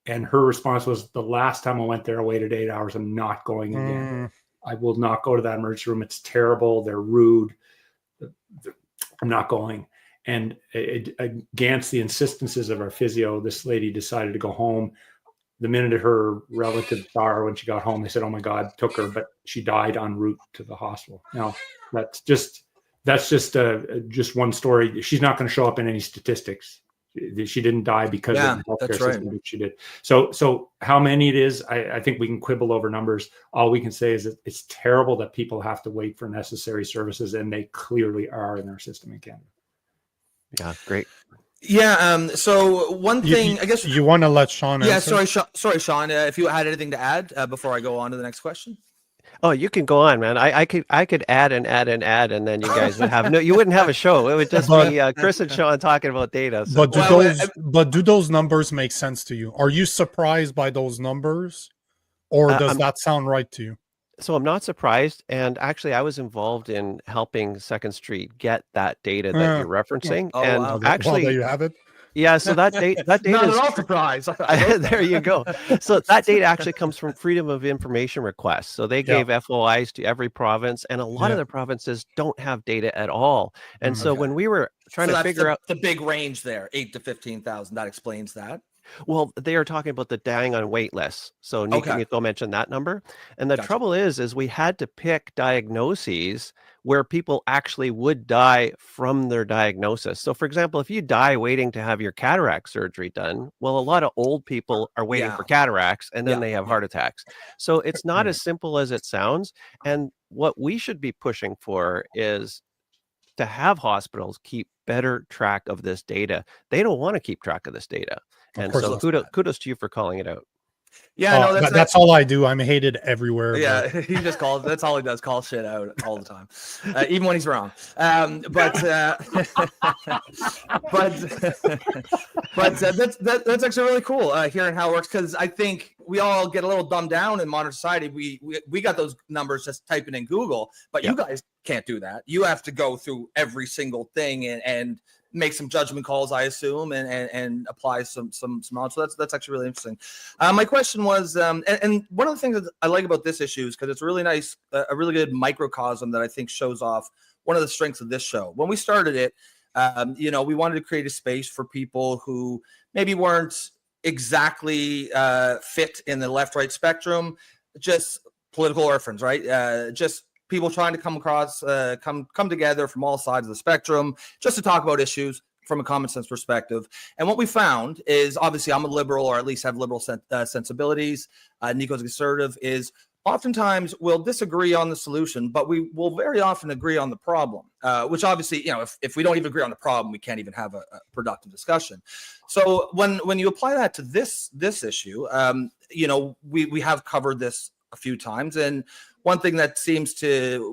And her response was, the last time I went there, I waited 8 hours. I'm not going again. I will not go to that emergency room. It's terrible. They're rude. I'm not going. And against the insistences of our physio, this lady decided to go home. The minute her relatives saw her when she got home, they said, oh my God, took her, but she died en route to the hospital. Now, that's just one story. She's not going to show up in any statistics. She didn't die because of the healthcare system that she did. So how many it is, I think we can quibble over numbers. All we can say is that it's terrible that people have to wait for necessary services, and they clearly are in our system in Canada. Yeah, great. Yeah. So one thing, I guess you want to let Sean answer? Yeah. Sorry, Sean. If you had anything to add before I go on to the next question. Oh, you can go on, man. I could add, and then you guys would have you wouldn't have a show. It would just be Chris and Sean talking about data. So. But do those numbers make sense to you? Are you surprised by those numbers, or does that sound right to you? So I'm not surprised, and actually, I was involved in helping Second Street get that data that you're referencing. Actually, there you have it. Yeah, so that data not at all surprised. There you go. So that data actually comes from Freedom of Information requests. So they gave FOIs to every province, and a lot of the provinces don't have data at all. And so when we were trying to figure out the big range there, 8 to 15,000, that explains that. Well, they are talking about the dying on wait lists. So Nico mentioned that number. And the trouble is we had to pick diagnoses where people actually would die from their diagnosis. So for example, if you die waiting to have your cataract surgery done, well, a lot of old people are waiting for cataracts, and then they have heart attacks. So it's not as simple as it sounds. And what we should be pushing for is to have hospitals keep better track of this data. They don't want to keep track of this data. And so kudos to you for calling it out. Yeah, no, that's all I do. I'm hated everywhere. Yeah, he just calls. That's all he does. Call shit out all the time, even when he's wrong. But that's actually really cool hearing how it works, because I think we all get a little dumbed down in modern society. We got those numbers just typing in Google, but you guys can't do that. You have to go through every single thing and make some judgment calls, I assume, and apply some knowledge. So that's actually really interesting. My question was, and one of the things that I like about this issue is because it's really nice, a really good microcosm that I think shows off one of the strengths of this show. When we started it, we wanted to create a space for people who maybe weren't exactly fit in the left-right spectrum, just political orphans, right? Just people trying to come together from all sides of the spectrum just to talk about issues from a common sense perspective. And what we found is, obviously I'm a liberal, or at least have liberal sensibilities. Nico's conservative, is oftentimes we'll disagree on the solution, but we will very often agree on the problem, which obviously, if we don't even agree on the problem, we can't even have a productive discussion. So when you apply that to this issue, we have covered this a few times, and one thing that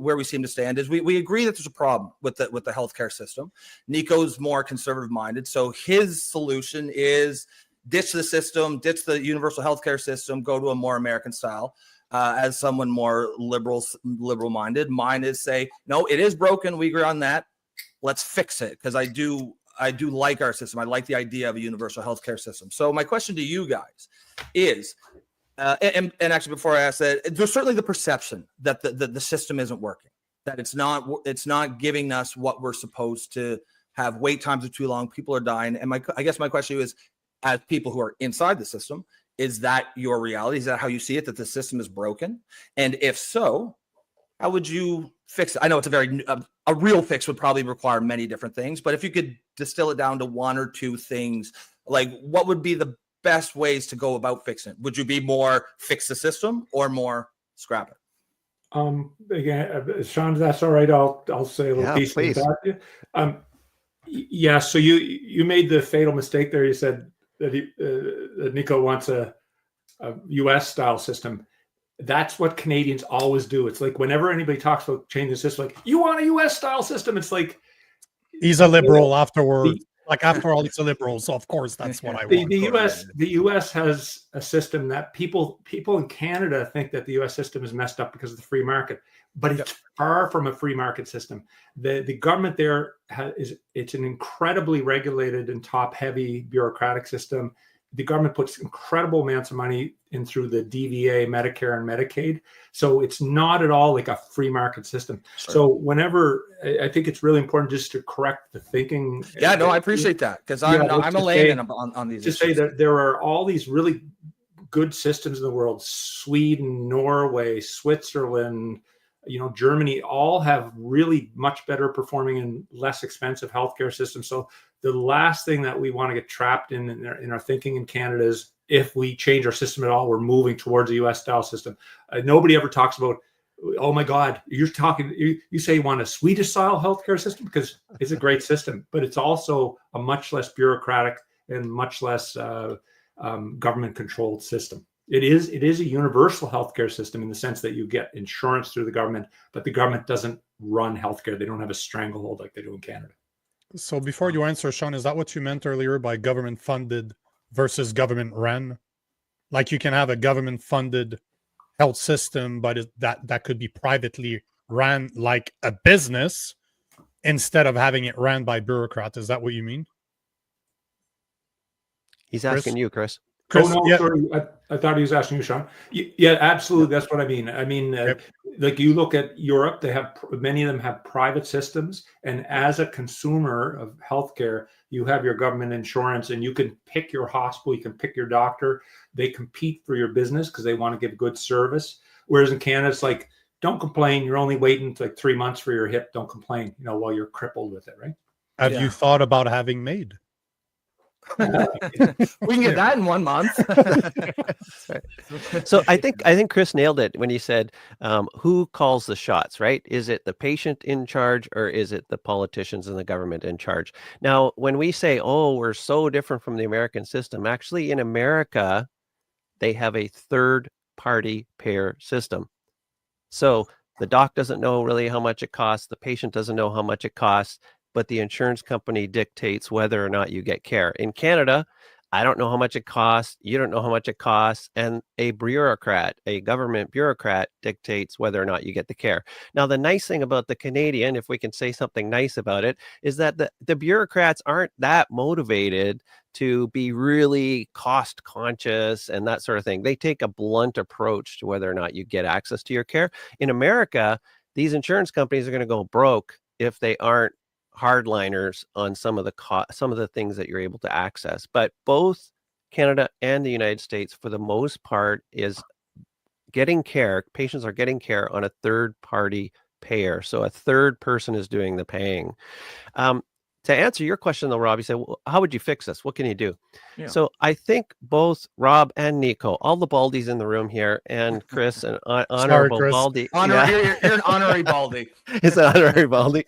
where we seem to stand is we agree that there's a problem with the healthcare system. Nico's more conservative minded, so his solution is ditch the system, ditch the universal healthcare system, go to a more American style. As someone more liberal minded, mine is say, no, it is broken. We agree on that. Let's fix it, because I do I do like our system. I like the idea of a universal healthcare system. So my question to you guys is, and actually before I ask that, there's certainly the perception that the system isn't working, that it's not giving us what we're supposed to have. Wait times are too long. People are dying. And I guess my question is, as people who are inside the system, is that your reality? Is that how you see it, that the system is broken? And if so, how would you fix it? I know it's a real fix would probably require many different things, but if you could distill it down to one or two things, like what would be the best ways to go about fixing it? Would you be more fix the system or more scrap it? Again, Sean, that's all right. I'll say a little piece please. about you. Yeah. So you made the fatal mistake there. You said that that Nico wants a U.S. style system. That's what Canadians always do. It's like whenever anybody talks about changing the system, like, you want a U.S. style system. It's like, he's a liberal afterwards. Like, after all, he's a liberal, so of course that's what I want. The U.S. has a system that people in Canada think that the U.S. system is messed up because of the free market, but it's far from a free market system. The government there it's an incredibly regulated and top-heavy bureaucratic system. The government puts incredible amounts of money in through the DVA, Medicare, and Medicaid. So it's not at all like a free market system. Sure. So whenever, I think it's really important just to correct the thinking. Yeah, no, I appreciate that, because I'm a layman on these issues. To say that there are all these really good systems in the world: Sweden, Norway, Switzerland, Germany, all have really much better performing and less expensive healthcare systems. So the last thing that we want to get trapped in our thinking in Canada is, if we change our system at all, we're moving towards a U.S. style system. Nobody ever talks about, oh my God, you say you want a Swedish style healthcare system, because it's a great system, but it's also a much less bureaucratic and much less government controlled system. It is a universal healthcare system in the sense that you get insurance through the government, but the government doesn't run healthcare. They don't have a stranglehold like they do in Canada. So before you answer, Sean, is that what you meant earlier by government funded versus government run? Like, you can have a government funded health system, but that could be privately ran like a business instead of having it ran by bureaucrats. Is that what you mean? He's asking you, Chris. Oh, no, sorry. I thought he was asking you, Sean. Yeah, absolutely. That's what I mean. I mean, like, you look at Europe, many of them have private systems. And as a consumer of healthcare, you have your government insurance, and you can pick your hospital, you can pick your doctor. They compete for your business because they want to give good service. Whereas in Canada, it's like, don't complain. You're only waiting like 3 months for your hip. Don't complain, while you're crippled with it, right? Have you thought about having MAID? We can get that in 1 month. So I think Chris nailed it when he said, who calls the shots, right? Is it the patient in charge, or is it the politicians and the government in charge? Now, when we say, oh, we're so different from the American system, actually in America, they have a third party payer system. So the doc doesn't know really how much it costs. The patient doesn't know how much it costs, but the insurance company dictates whether or not you get care. In Canada, I don't know how much it costs. You don't know how much it costs. And a government bureaucrat dictates whether or not you get the care. Now, the nice thing about the Canadian, if we can say something nice about it, is that the bureaucrats aren't that motivated to be really cost conscious and that sort of thing. They take a blunt approach to whether or not you get access to your care. In America, these insurance companies are going to go broke if they aren't hardliners on some of the things that you're able to access. But both Canada and the United States, for the most part, is getting care. Patients are getting care on a third party payer. So a third person is doing the paying. To answer your question, though, Rob, you said, well, how would you fix this? What can you do? Yeah. So I think both Rob and Nico, all the Baldies in the room here, and Chris, an honorable Baldy. You're an honorary Baldy. It's an honorary Baldy.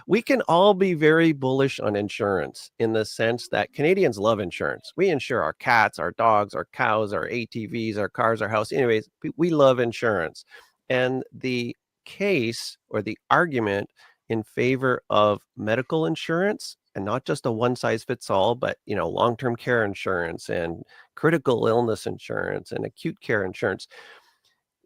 We can all be very bullish on insurance in the sense that Canadians love insurance. We insure our cats, our dogs, our cows, our ATVs, our cars, our house. Anyways, we love insurance. And the case or the argument in favor of medical insurance, and not just a one size fits all, but long-term care insurance and critical illness insurance and acute care insurance.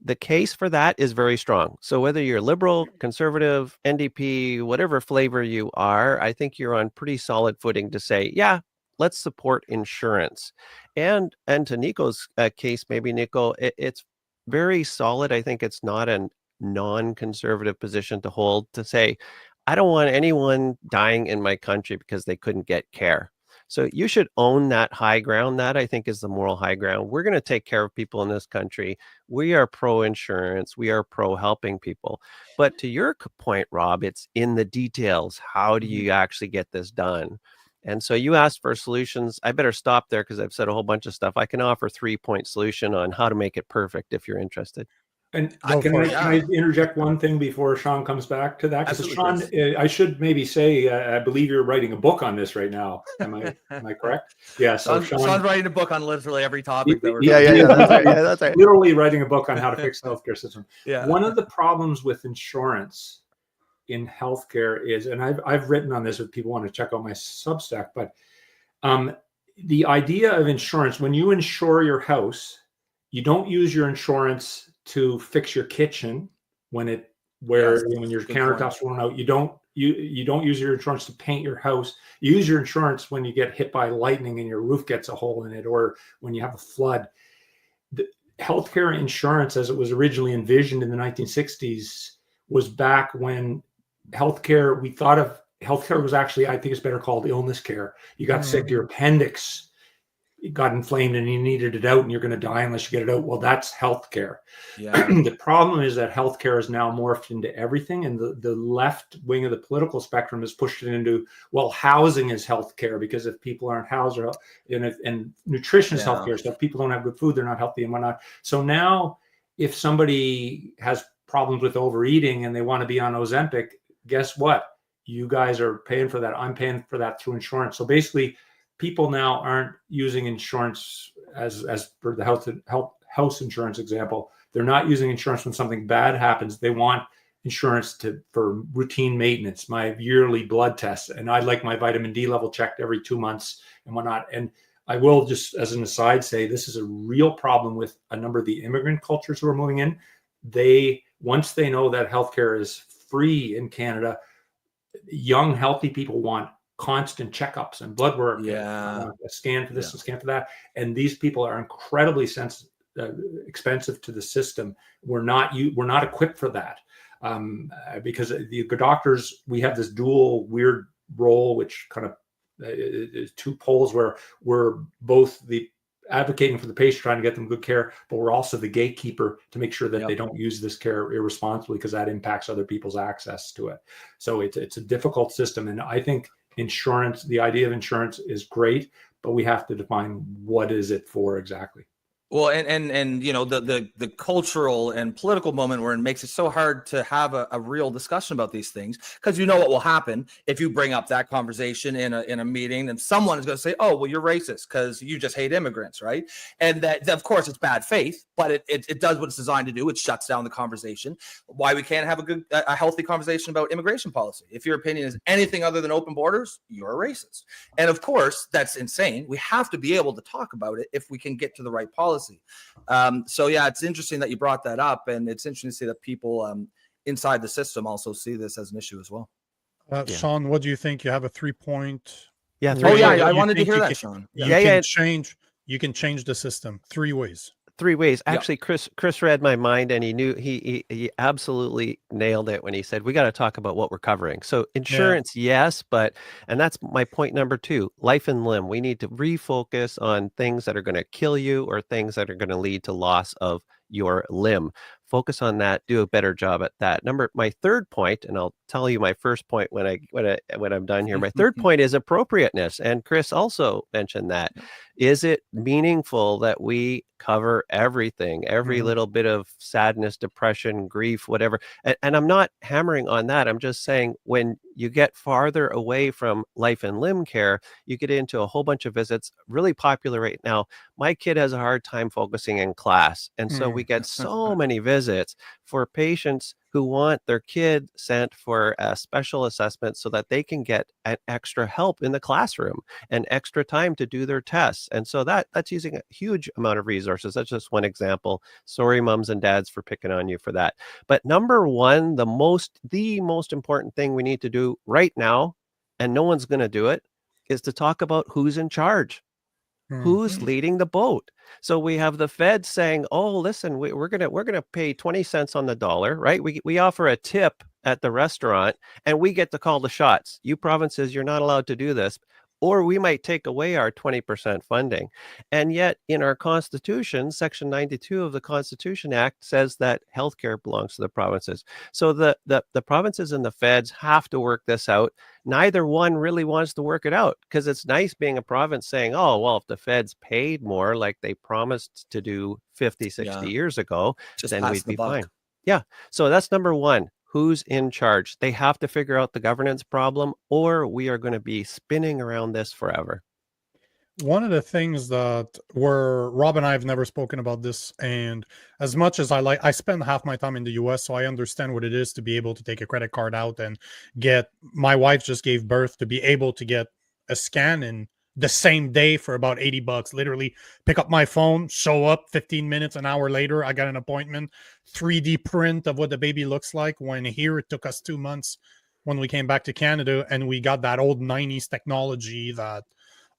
the case for that is very strong. So whether you're liberal, conservative, NDP, whatever flavor you are, I think you're on pretty solid footing to say, yeah, let's support insurance. And to Nico's case, maybe Nico, it's very solid. I think it's not a non-conservative position to hold to say, I don't want anyone dying in my country because they couldn't get care. So you should own that high ground. That, I think, is the moral high ground. We're going to take care of people in this country. We are pro-insurance. We are pro-helping people. But to your point, Rob, it's in the details. How do you actually get this done? And so you asked for solutions. I better stop there because I've said a whole bunch of stuff. I can offer 3-point solution on how to make it perfect if you're interested. And can I interject one thing before Sean comes back to that? Because Sean, I should maybe say, I believe you're writing a book on this right now. Am I correct? Yeah. So Sean's writing a book on literally every topic. That's right. Literally writing a book on how to fix the healthcare system. Yeah. One of the problems with insurance in healthcare is, and I've written on this if people want to check out my Substack, but the idea of insurance, when you insure your house, you don't use your insurance to fix your kitchen when your countertops run out. You don't use your insurance to paint your house. You use your insurance when you get hit by lightning and your roof gets a hole in it, or when you have a flood. The healthcare insurance, as it was originally envisioned in the 1960s, was back when healthcare, we thought of healthcare was actually, I think it's better called illness care. You got sick, your appendix got inflamed and you needed it out and you're going to die unless you get it out. Well, that's healthcare. Yeah. The problem is that healthcare is now morphed into everything. And the left wing of the political spectrum has pushed it into, well, housing is healthcare, because if people aren't housed, and nutrition is healthcare. So if people don't have good food, they're not healthy and whatnot. So now if somebody has problems with overeating and they want to be on Ozempic, guess what? You guys are paying for that. I'm paying for that through insurance. So basically, people now aren't using insurance as for the house insurance example. They're not using insurance when something bad happens. They want insurance for routine maintenance, my yearly blood tests, and I'd like my vitamin D level checked every 2 months and whatnot. And I will just, as an aside, say this is a real problem with a number of the immigrant cultures who are moving in. Once they know that healthcare is free in Canada, young, healthy people want constant checkups and blood work. Yeah. A scan for this, a scan for that. And these people are incredibly expensive to the system. We're not equipped for that. Because the doctors, we have this dual weird role, which kind of is two poles, where we're both the advocating for the patient, trying to get them good care, but we're also the gatekeeper to make sure that they don't use this care irresponsibly, because that impacts other people's access to it. So it's a difficult system. And I think insurance, the idea of insurance is great, but we have to define what is it for exactly. Well, and you know, the cultural and political moment where it makes it so hard to have a real discussion about these things, because you know what will happen if you bring up that conversation in a meeting, and someone is going to say, "Oh, well, you're racist because you just hate immigrants," right? And that, of course, it's bad faith, but it does what it's designed to do. It shuts down the conversation. Why we can't have a healthy conversation about immigration policy? If your opinion is anything other than open borders, you're a racist. And of course, that's insane. We have to be able to talk about it if we can get to the right policy. So yeah, it's interesting that you brought that up, and it's interesting to see that people inside the system also see this as an issue as well. Sean, what do you think? You have a 3-point. Yeah. I wanted to hear that, Sean. You can change the system 3 ways. 3 ways. Actually, Chris read my mind, and he knew he absolutely nailed it when he said we got to talk about what we're covering. So insurance, yes, and that's my point number 2, life and limb. We need to refocus on things that are going to kill you or things that are going to lead to loss of your limb. Focus on that. Do a better job at that. My third point, and I'll tell you my first point when I'm done here. My third point is appropriateness, and Chris also mentioned that. Is it meaningful that we cover everything, every little bit of sadness, depression, grief, whatever? And I'm not hammering on that. I'm just saying when you get farther away from life and limb care, you get into a whole bunch of visits. Really popular right now. My kid has a hard time focusing in class, and so we get so many visits for patients who want their kid sent for a special assessment so that they can get an extra help in the classroom and extra time to do their tests. And so that's using a huge amount of resources. That's just one example. Sorry, moms and dads, for picking on you for that. But number one, the most important thing we need to do right now, and no one's going to do it, is to talk about who's in charge. Who's leading the boat? So we have the Fed saying, "Oh, listen, we're gonna pay 20 cents on the dollar, right? We offer a tip at the restaurant, and we get to call the shots. You provinces, you're not allowed to do this, or we might take away our 20% funding." And yet, in our Constitution, Section 92 of the Constitution Act says that healthcare belongs to the provinces. So the provinces and the feds have to work this out. Neither one really wants to work it out, because it's nice being a province saying, "Oh, well, if the feds paid more like they promised to do 50, 60 years ago, then we'd be fine." Yeah. So that's number one. Who's in charge? They have to figure out the governance problem, or we are going to be spinning around this forever. One of the things that Rob and I have never spoken about this, and as much as I spend half my time in the US, so I understand what it is to be able to take a credit card out and my wife just gave birth, to be able to get a scan in the same day for about $80. Literally pick up my phone, show up 15 minutes, an hour later, I got an appointment, 3D print of what the baby looks like. When here, it took us 2 months when we came back to Canada, and we got that old 90s technology that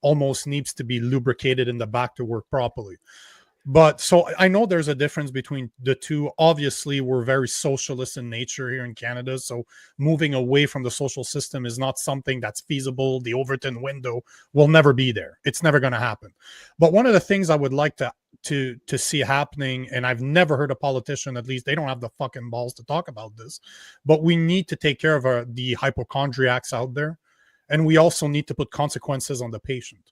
almost needs to be lubricated in the back to work properly. But so I know there's a difference between the two. Obviously, we're very socialist in nature here in Canada, so moving away from the social system is not something that's feasible. The Overton window will never be there. It's never going to happen. But one of the things I would like to see happening, and I've never heard a politician, at least they don't have the fucking balls to talk about this, but we need to take care of the hypochondriacs out there, and we also need to put consequences on the patient.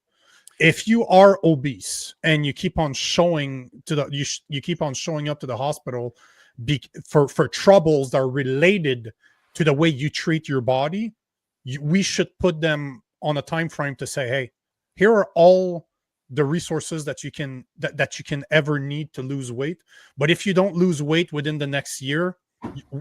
If you are obese and you keep on showing you keep on showing up to the hospital for troubles that are related to the way you treat your body, we should put them on a time frame to say, "Hey, here are all the resources that you can ever need to lose weight. But if you don't lose weight within the next year,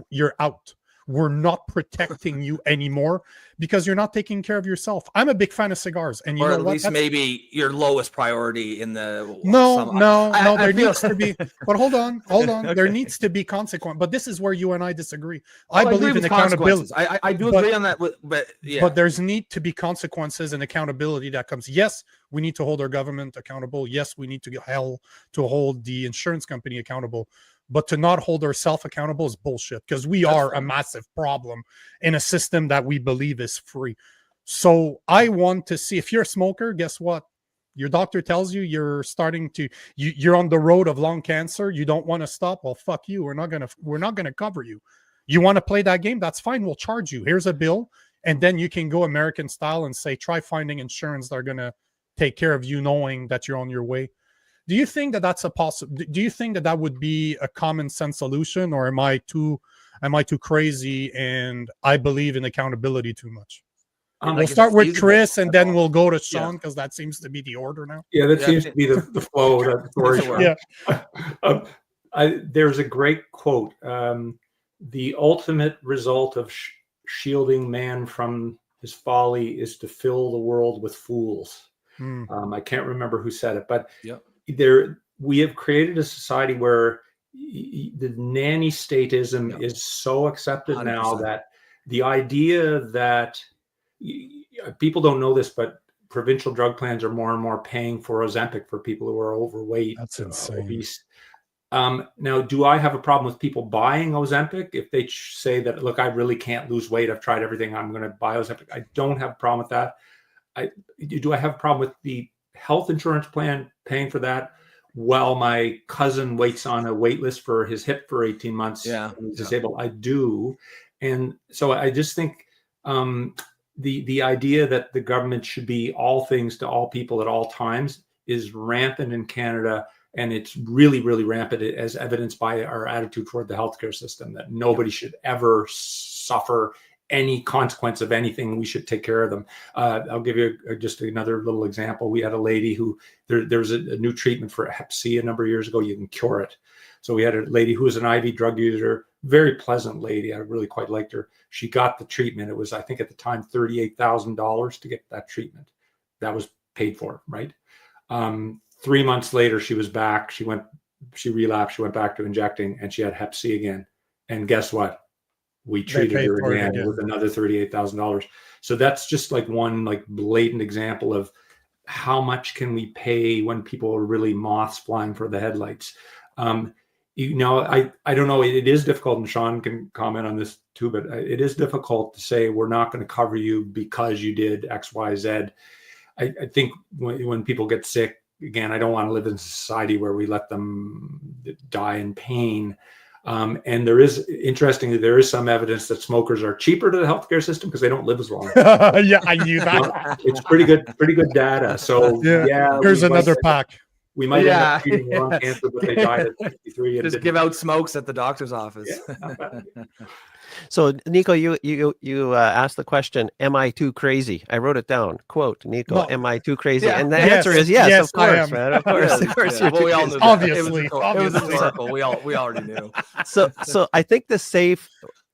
you're out. We're not protecting you anymore because you're not taking care of yourself." I'm a big fan of cigars, and or at least maybe your lowest priority in the no. There needs to be, but hold on. Okay. There needs to be consequence. But this is where you and I disagree. I believe in accountability. I do agree on that, but there's need to be consequences and accountability that comes. Yes, we need to hold our government accountable. Yes, we need to hold the insurance company accountable. But to not hold ourselves accountable is bullshit, because we are a massive problem in a system that we believe is free. So I want to see, if you're a smoker, guess what? Your doctor tells you you're on the road of lung cancer. You don't want to stop. Well, fuck you. We're not gonna cover you. You want to play that game? That's fine. We'll charge you. Here's a bill, and then you can go American style and say, try finding insurance that are gonna take care of you, knowing that you're on your way. Do you think that that's a possible? Do you think that would be a common sense solution, or am I too crazy and I believe in accountability too much? We'll start with Chris, and then we'll go to Sean, because that seems to be the order now. Yeah, that seems to be the flow of that story. Yeah. There's a great quote. The ultimate result of shielding man from his folly is to fill the world with fools. I can't remember who said it, but we have created a society where the nanny statism is so accepted 100%. Now that the idea that people don't know this, but provincial drug plans are more and more paying for Ozempic for people who are overweight. That's insane. Obese. Now, do I have a problem with people buying Ozempic if they say that, look, I really can't lose weight, I've tried everything, I'm going to buy Ozempic? I don't have a problem with that. Do I have a problem with the health insurance plan paying for that while my cousin waits on a wait list for his hip for 18 months and he's disabled? I do. And so I just think the idea that the government should be all things to all people at all times is rampant in Canada. And it's really, really rampant, as evidenced by our attitude toward the healthcare system, that nobody should ever suffer any consequence of anything. We should take care of them. I'll give you just another little example. We had a lady who, there's a new treatment for Hep C a number of years ago. You can cure it. So we had a lady who was an IV drug user, very pleasant lady. I really quite liked her. She got the treatment. It was, I think at the time, $38,000 to get that treatment. That was paid for, right? 3 months later, she was back. She relapsed. She went back to injecting, and she had Hep C again. And guess what? We treated her again with another $38,000. So that's just like one like blatant example of how much can we pay when people are really moths flying for the headlights. You know, I don't know. It is difficult, and Sean can comment on this too, but it is difficult to say we're not going to cover you because you did X, Y, Z. I think when people get sick, again, I don't want to live in a society where we let them die in pain. And there is, interestingly, there is some evidence that smokers are cheaper to the healthcare system because they don't live as long. Yeah, I knew that. It's pretty good data. So yeah, here's another pack. We might end up treating lung cancer, but they died at 53. Just give out smokes at the doctor's office. Yeah, So, Nico, you asked the question, am I too crazy? I wrote it down. Quote, Nico, am I too crazy? Yeah. And the answer is yes, of course, I am. man. Of course, Well, we all knew that. Obviously. It was a circle. We already knew. So I think the safe,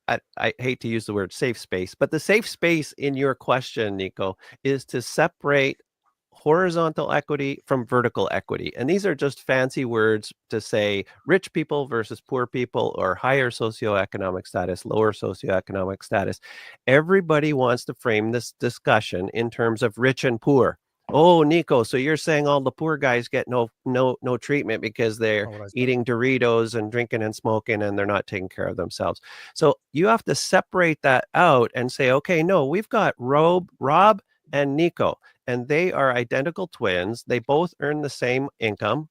I hate to use the word safe space, but the safe space in your question, Nico, is to separate horizontal equity from vertical equity. And these are just fancy words to say rich people versus poor people, or higher socioeconomic status, lower socioeconomic status. Everybody wants to frame this discussion in terms of rich and poor. Oh, Nico, so you're saying all the poor guys get no treatment because they're eating Doritos and drinking and smoking and they're not taking care of themselves. So you have to separate that out and say, okay, no, we've got Rob and Nico, and they are identical twins. They both earn the same income,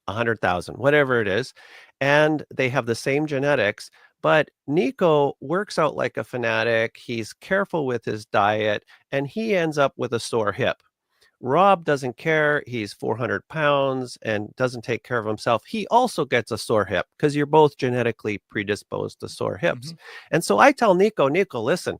100,000, whatever it is, and they have the same genetics. But Nico works out like a fanatic. He's careful with his diet, and he ends up with a sore hip. Rob doesn't care. He's 400 pounds and doesn't take care of himself. He also gets a sore hip because you're both genetically predisposed to sore hips. And so I tell Nico, listen,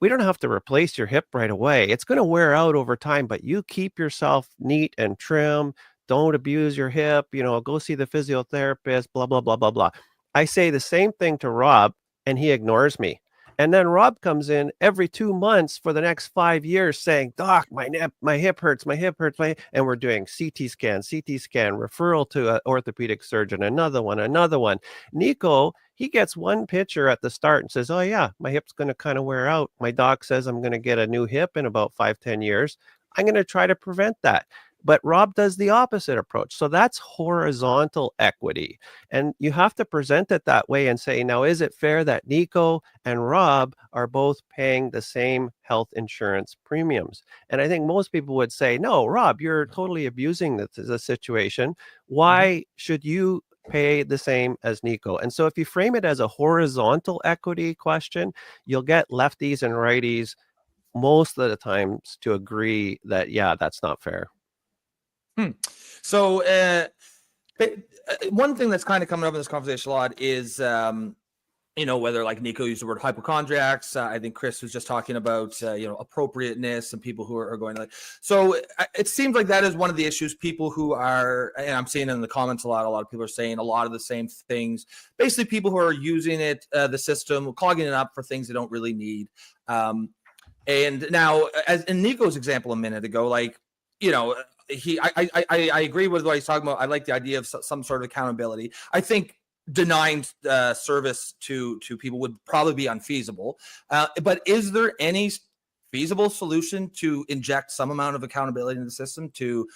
we don't have to replace your hip right away. It's going to wear out over time, but you keep yourself neat and trim. Don't abuse your hip, go see the physiotherapist, blah, blah, blah, blah, blah. I say the same thing to Rob, and he ignores me. And then Rob comes in every 2 months for the next 5 years saying, Doc, my hip hurts, and we're doing CT scan, referral to an orthopedic surgeon, another one. Nico, he gets one picture at the start and says, oh yeah, my hip's going to kind of wear out. My doc says I'm going to get a new hip in about 5-10 years. I'm going to try to prevent that. But Rob does the opposite approach. So that's horizontal equity. And you have to present it that way and say, now, is it fair that Nico and Rob are both paying the same health insurance premiums? And I think most people would say, no, Rob, you're totally abusing the situation. Why should you pay the same as Nico? And so if you frame it as a horizontal equity question, you'll get lefties and righties most of the times to agree that, yeah, that's not fair. So one thing that's kind of coming up in this conversation a lot is, whether like Nico used the word hypochondriacs. I think Chris was just talking about, appropriateness and people who are going like, so it seems like that is one of the issues. People who are, and I'm seeing in the comments a lot of people are saying a lot of the same things. Basically, people who are using it, the system, clogging it up for things they don't really need. And now, as in Nico's example a minute ago, like, I agree with what he's talking about. I like the idea of some sort of accountability. I think denying service to people would probably be unfeasible. But is there any feasible solution to inject some amount of accountability in the system to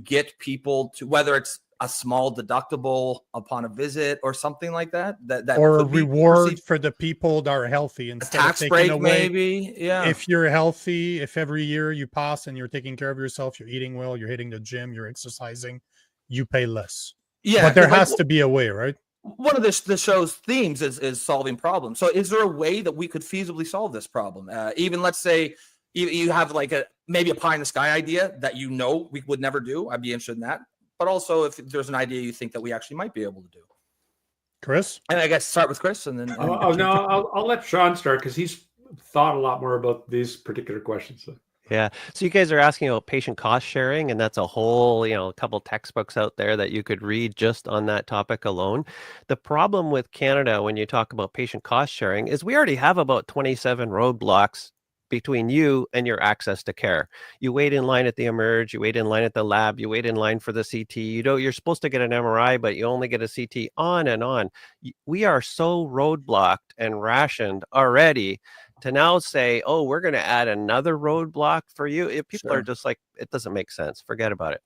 get people to, whether it's a small deductible upon a visit or something like that or a reward for the people that are healthy instead tax of break taking away, maybe? Yeah. If you're healthy, if every year you pass and you're taking care of yourself, you're eating well, you're hitting the gym, you're exercising, you pay less. Yeah. But there has to be a way, right? One of the show's themes is solving problems. So is there a way that we could feasibly solve this problem? Even let's say you have like maybe a pie in the sky idea that we would never do. I'd be interested in that. But also if there's an idea you think that we actually might be able to do. Chris? And I guess start with Chris and then. I'll let Sean start because he's thought a lot more about these particular questions. Yeah. So you guys are asking about patient cost sharing, and that's a whole, a couple textbooks out there that you could read just on that topic alone. The problem with Canada when you talk about patient cost sharing is we already have about 27 roadblocks between you and your access to care. You wait in line at the emerge, you wait in line at the lab, you wait in line for the CT. You're supposed to get an MRI, but you only get a CT, on and on. We are so roadblocked and rationed already to now say, oh, we're going to add another roadblock for you. If people are just like, it doesn't make sense. Forget about it.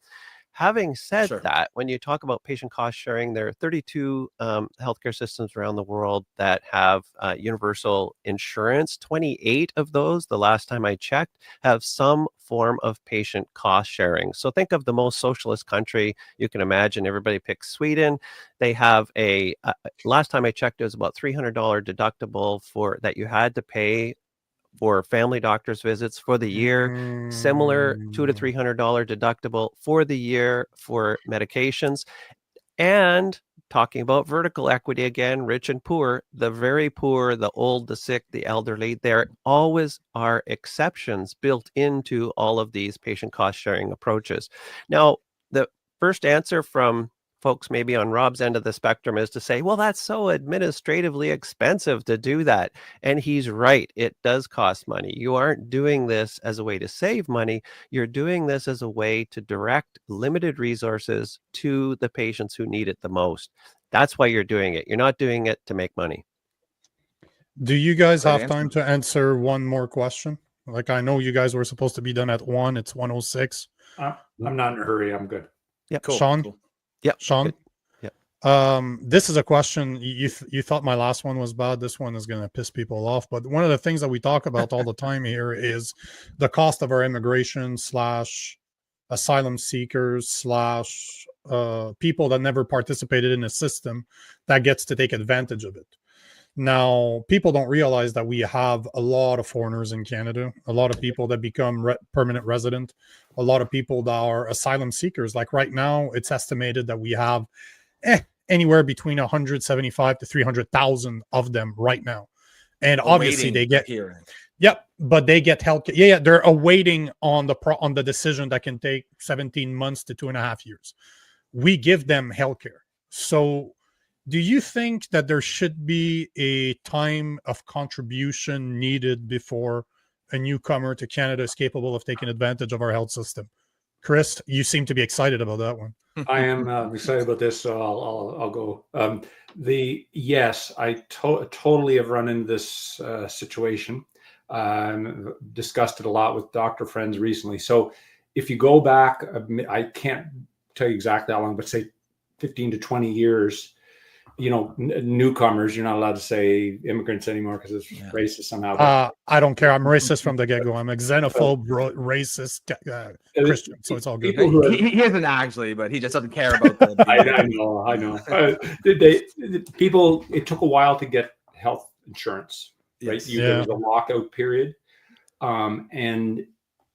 Having said that, when you talk about patient cost sharing, there are 32 healthcare systems around the world that have universal insurance. 28 of those, the last time I checked, have some form of patient cost sharing. So think of the most socialist country you can imagine. Everybody picks Sweden. They have last time I checked, it was about $300 deductible that you had to pay for family doctor's visits for the year, similar $200 to $300 deductible for the year for medications. And talking about vertical equity again, rich and poor, the very poor, the old, the sick, the elderly, there always are exceptions built into all of these patient cost sharing approaches. Now, the first answer from folks maybe on Rob's end of the spectrum is to say, well, that's so administratively expensive to do that. And he's right. It does cost money. You aren't doing this as a way to save money. You're doing this as a way to direct limited resources to the patients who need it the most. That's why you're doing it. You're not doing it to make money. Do you guys have time to answer one more question? Like, I know you guys were supposed to be done at 1. It's 1:06. I'm not in a hurry. I'm good. Yeah. Cool. Sean? Cool. Yeah. Sean? Yeah. This is a question. You thought my last one was bad. This one is going to piss people off. But one of the things that we talk about all the time here is the cost of our immigration / asylum seekers / people that never participated in a system that gets to take advantage of it. Now, people don't realize that we have a lot of foreigners in Canada, a lot of people that become permanent resident, a lot of people that are asylum seekers. Like right now, it's estimated that we have anywhere between 175 to 300,000 of them right now. And obviously they get here. Yep, but they get help. Yeah, they're awaiting on the decision that can take 17 months to 2.5 years. We give them healthcare. So do you think that there should be a time of contribution needed before a newcomer to Canada is capable of taking advantage of our health system? Chris, you seem to be excited about that one. I am excited about this, so I'll go. Yes, I totally have run into this situation. Discussed it a lot with doctor friends recently. So if you go back, I can't tell you exactly how long, but say 15 to 20 years, newcomers, you're not allowed to say immigrants anymore because it's racist somehow. I don't care. I'm racist from the get-go. I'm a xenophobe, racist Christian, so it's all good. He isn't actually, but he just doesn't care about the I know. People, it took a while to get health insurance, right? There was a lockout period. And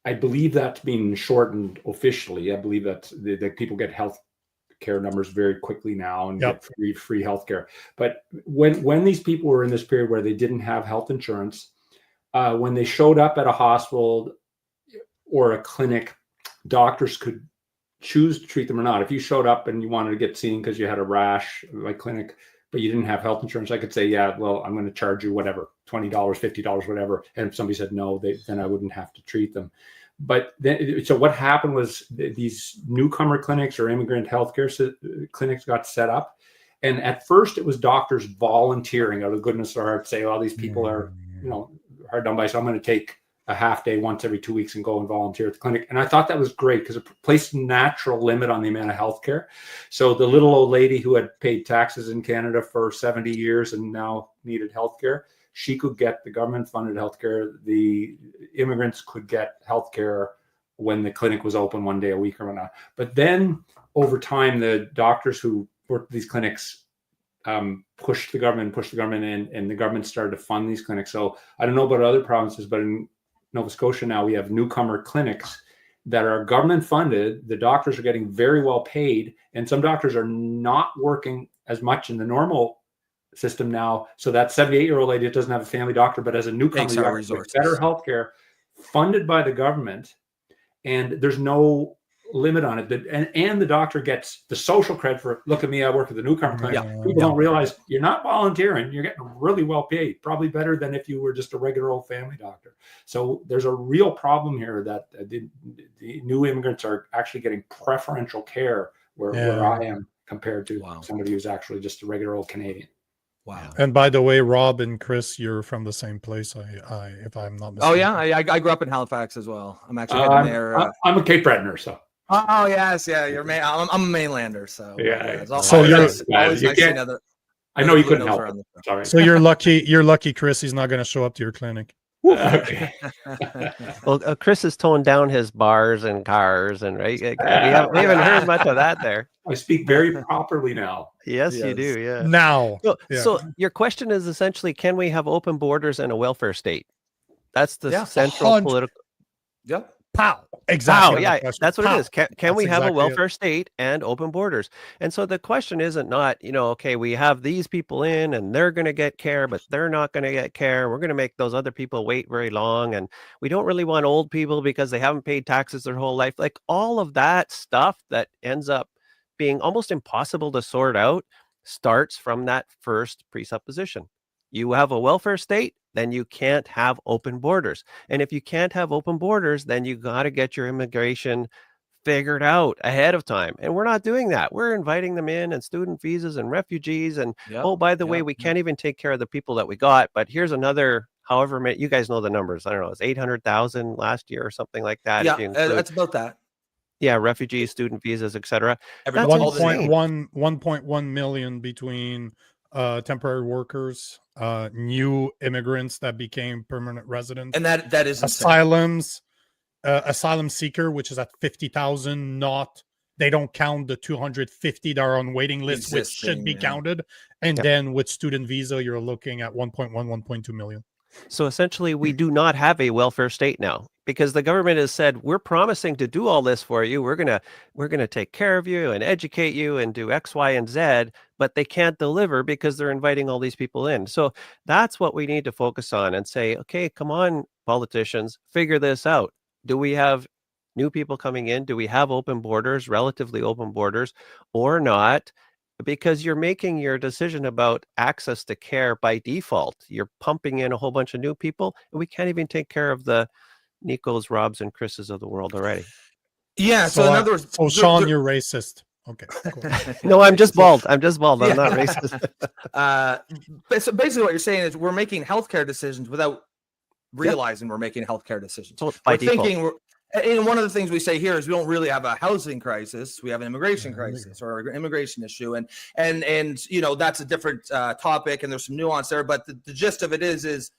I believe that's being shortened officially. I believe that people get health care numbers very quickly now and get free healthcare. But when these people were in this period where they didn't have health insurance, when they showed up at a hospital or a clinic, doctors could choose to treat them or not. If you showed up and you wanted to get seen because you had a rash, like clinic, but you didn't have health insurance, I could say, yeah, well, I'm going to charge you whatever, $20, $50, whatever. And if somebody said no, then I wouldn't have to treat them. But then, so what happened was these newcomer clinics or immigrant healthcare clinics got set up. And at first it was doctors volunteering out of the goodness of their heart, say, well, these people are, hard done by, so I'm going to take a half day once every 2 weeks and go and volunteer at the clinic. And I thought that was great because it placed a natural limit on the amount of healthcare. So the little old lady who had paid taxes in Canada for 70 years and now needed healthcare, she could get the government-funded healthcare. The immigrants could get healthcare when the clinic was open 1 day a week or whatnot. But then, over time, the doctors who worked these clinics pushed the government, and the government started to fund these clinics. So I don't know about other provinces, but in Nova Scotia now we have newcomer clinics that are government-funded. The doctors are getting very well paid, and some doctors are not working as much in the normal system now. So that 78-year-old lady doesn't have a family doctor, but as a newcomer, you have better healthcare funded by the government, and there's no limit on it. And the doctor gets the social credit for, look at me, I work at the newcomer clinic. People don't realize you're not volunteering. You're getting really well paid, probably better than if you were just a regular old family doctor. So there's a real problem here that the new immigrants are actually getting preferential care where I am compared to somebody who's actually just a regular old Canadian. Wow. And by the way, Rob and Chris, you're from the same place. If I'm not mistaken. Oh yeah, I grew up in Halifax as well. I'm actually heading there. I'm a Cape Bretoner, so. Oh yes, yeah. You're I'm a mainlander, so So you're. I know you couldn't help it. Sorry. So you're lucky. You're lucky, Chris. He's not going to show up to your clinic. Well, Chris has toned down his bars and cars, and we haven't heard much of that there. I speak very properly now. Yes, you do. Yeah. Now. So your question is essentially, can we have open borders and a welfare state? That's the central political. Yep. Pow. Exactly. Yeah, that's what it is. Can we have a welfare state and open borders? And so the question isn't not, okay, we have these people in and they're going to get care, but they're not going to get care. We're going to make those other people wait very long. And we don't really want old people because they haven't paid taxes their whole life. Like all of that stuff that ends up being almost impossible to sort out starts from that first presupposition. You have a welfare state, then you can't have open borders. And if you can't have open borders, then you got to get your immigration figured out ahead of time. And we're not doing that. We're inviting them in and student visas and refugees. And oh, by the way, we can't even take care of the people that we got. But here's another, however many, you guys know the numbers. I don't know, it's 800,000 last year or something like that. Yeah, that's about that. Yeah, refugees, student visas, etc. 1.1 million between temporary workers, new immigrants that became permanent residents, and that is asylums, asylum seeker, which is at 50,000. They don't count the 250 that are on waiting lists, which should be counted. And then with student visa, you're looking at 1.1, 1.2 million. So essentially, we do not have a welfare state now because the government has said, we're promising to do all this for you. We're gonna take care of you and educate you and do X, Y, and Z, but they can't deliver because they're inviting all these people in. So that's what we need to focus on and say, okay, come on, politicians, figure this out. Do we have new people coming in? Do we have open borders, relatively open borders, or not? Because you're making your decision about access to care by default. You're pumping in a whole bunch of new people, and we can't even take care of the Nikos, Robs, and Chris's of the world already. Yeah. So in other words, Sean, you're racist. Okay. Cool. No, I'm just bald. I'm just bald. I'm not racist. So basically, what you're saying is we're making healthcare decisions without realizing we're making healthcare decisions. So by default. And one of the things we say here is we don't really have a housing crisis. We have an immigration crisis or an immigration issue. And that's a different topic and there's some nuance there. But the gist of it is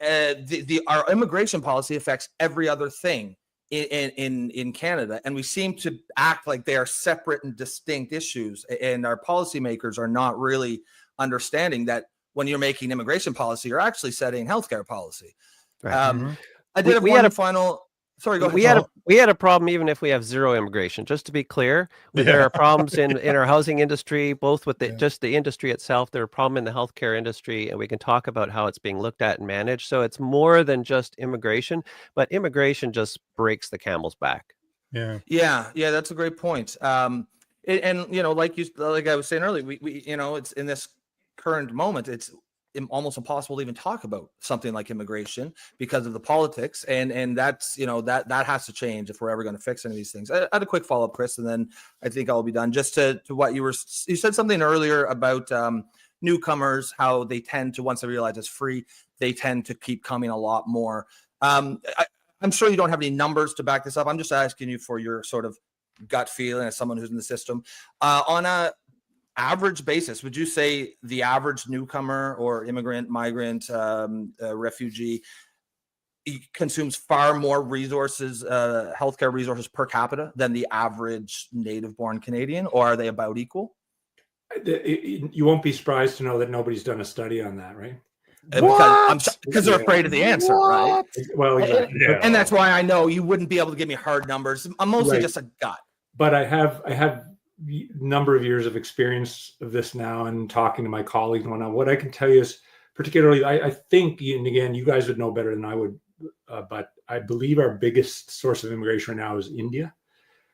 our immigration policy affects every other thing in Canada. And we seem to act like they are separate and distinct issues. And our policymakers are not really understanding that when you're making immigration policy, you're actually setting healthcare policy. Right. I did one final... Sorry, go ahead. We had a problem even if we have zero immigration. Just to be clear, there are problems in our housing industry, both with just the industry itself. There are problems in the healthcare industry, and we can talk about how it's being looked at and managed. So it's more than just immigration, but immigration just breaks the camel's back. Yeah, that's a great point. And like I was saying earlier, we it's in this current moment, it's almost impossible to even talk about something like immigration because of the politics, and that's that has to change if we're ever going to fix any of these things. I had a quick follow-up, Chris, and then I think I'll be done. Just to what you said something earlier about newcomers, how they tend to, once they realize it's free, they tend to keep coming a lot more. I'm sure you don't have any numbers to back this up. I'm just asking you for your sort of gut feeling as someone who's in the system. On a average basis, would you say the average newcomer or immigrant, migrant, refugee consumes far more resources, healthcare resources per capita than the average native-born Canadian, or are they about equal? You won't be surprised to know that nobody's done a study on that, right? Because they're afraid of the answer, right? Well, exactly. And that's why I know you wouldn't be able to give me hard numbers. I'm mostly just a gut. But I have number of years of experience of this now and talking to my colleagues and whatnot. What I can tell you is, particularly, I think, and again, you guys would know better than I would, but I believe our biggest source of immigration right now is India.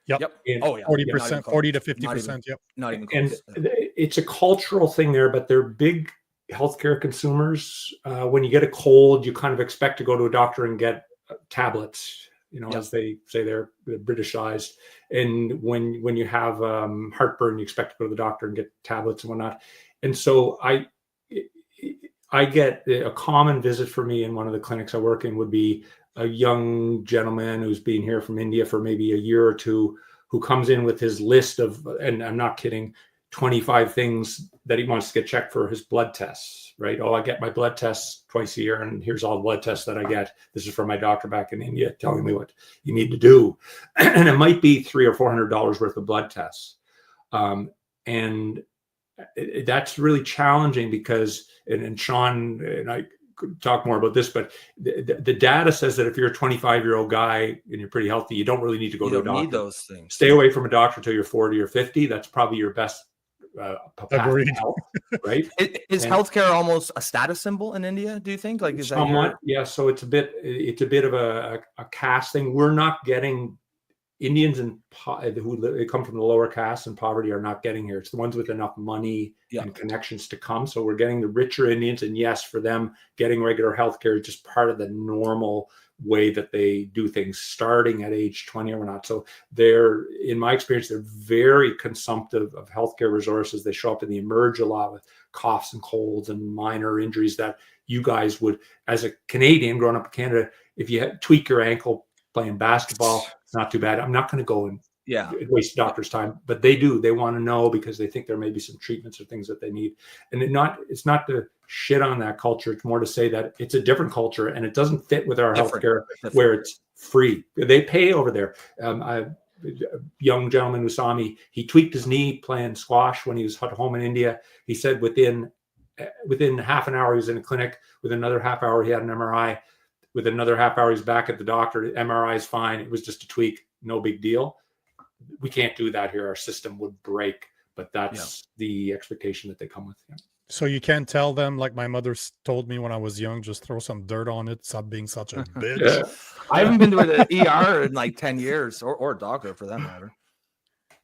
Yep. And, 40%, 40 to 50%. Yep. Not even close. And it's a cultural thing there, but they're big healthcare consumers. When you get a cold, you kind of expect to go to a doctor and get tablets, as they say they're Britishized. And when you have heartburn, you expect to go to the doctor and get tablets and whatnot. And so I get a common visit for me in one of the clinics I work in would be a young gentleman who's been here from India for maybe a year or two, who comes in with his list of, and I'm not kidding, 25 things that he wants to get checked for his blood tests, right? Oh, I get my blood tests twice a year, and here's all the blood tests that I get. This is from my doctor back in India telling me what you need to do. And it might be $300 or $400 worth of blood tests. And that's really challenging because, and Sean and I could talk more about this, but the data says that if you're a 25-year-old guy and you're pretty healthy, you don't really need to go to a doctor. Need those things. Stay away from a doctor until you're 40 or 50. That's probably your best Agreed. health, right? Is healthcare almost a status symbol in India? Do you think? Like, is somewhat? Yeah. So it's a bit of a caste thing. We're not getting Indians and who come from the lower caste and poverty are not getting here. It's the ones with enough money and connections to come. So we're getting the richer Indians, and yes, for them, getting regular healthcare is just part of the normal way that they do things, starting at age 20 or not. So they're, in my experience, they're very consumptive of healthcare resources. They show up in the emerge a lot with coughs and colds and minor injuries that you guys would, as a Canadian growing up in Canada, if you tweak your ankle playing basketball, it's not too bad. I'm not going to go and waste doctor's time, but they do. They want to know because they think there may be some treatments or things that they need. And it's not to shit on that culture. It's more to say that it's a different culture and it doesn't fit with our healthcare where it's free. They pay over there. A young gentleman who saw me, he tweaked his knee playing squash when he was at home in India. He said within half an hour he was in a clinic. Within another half hour he had an MRI. With another half hour he's back at the doctor. MRI is fine. It was just a tweak. No big deal. We can't do that here. Our system would break, but that's the expectation that they come with. Yeah. So you can't tell them, like my mother told me when I was young, just throw some dirt on it. Stop being such a bitch. I haven't been to an ER in like 10 years or a doctor for that matter.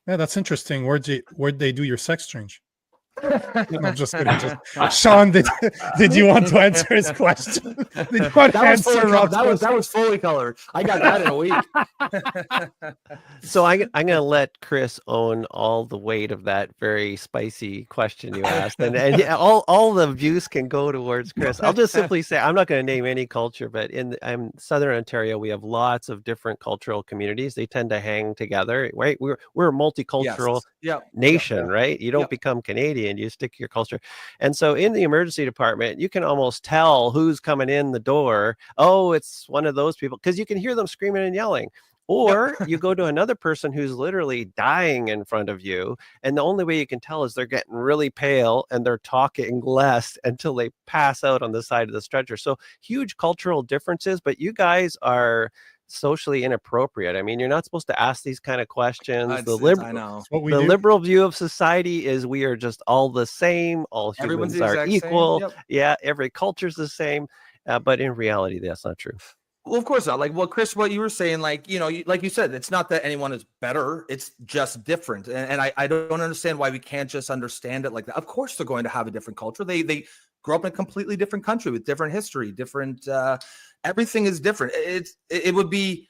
Yeah, that's interesting. Where'd they do your sex change? I'm just kidding. Sean, did you want to answer his question? That was fully colored. I got that in a week. So I'm going to let Chris own all the weight of that very spicy question you asked, and all the views can go towards Chris. I'll just simply say I'm not going to name any culture, but in Southern Ontario, we have lots of different cultural communities. They tend to hang together, right? We're a multicultural nation, right? You don't become Canadian. You stick to your culture. And so in the emergency department, you can almost tell who's coming in the door. Oh, it's one of those people, because you can hear them screaming and yelling. Or you go to another person who's literally dying in front of you. And the only way you can tell is they're getting really pale and they're talking less until they pass out on the side of the stretcher. So huge cultural differences, but you guys are socially inappropriate. I mean, you're not supposed to ask these kind of questions. The liberal view of society is we are just all the same. All humans are equal. Yeah, every culture's the same. But in reality, that's not true. Well, of course not. Like, well, Chris, what you were saying, like, like you said, it's not that anyone is better. It's just different. And I don't understand why we can't just understand it like that. Of course, they're going to have a different culture. They grew up in a completely different country with different history, different everything is different. It would be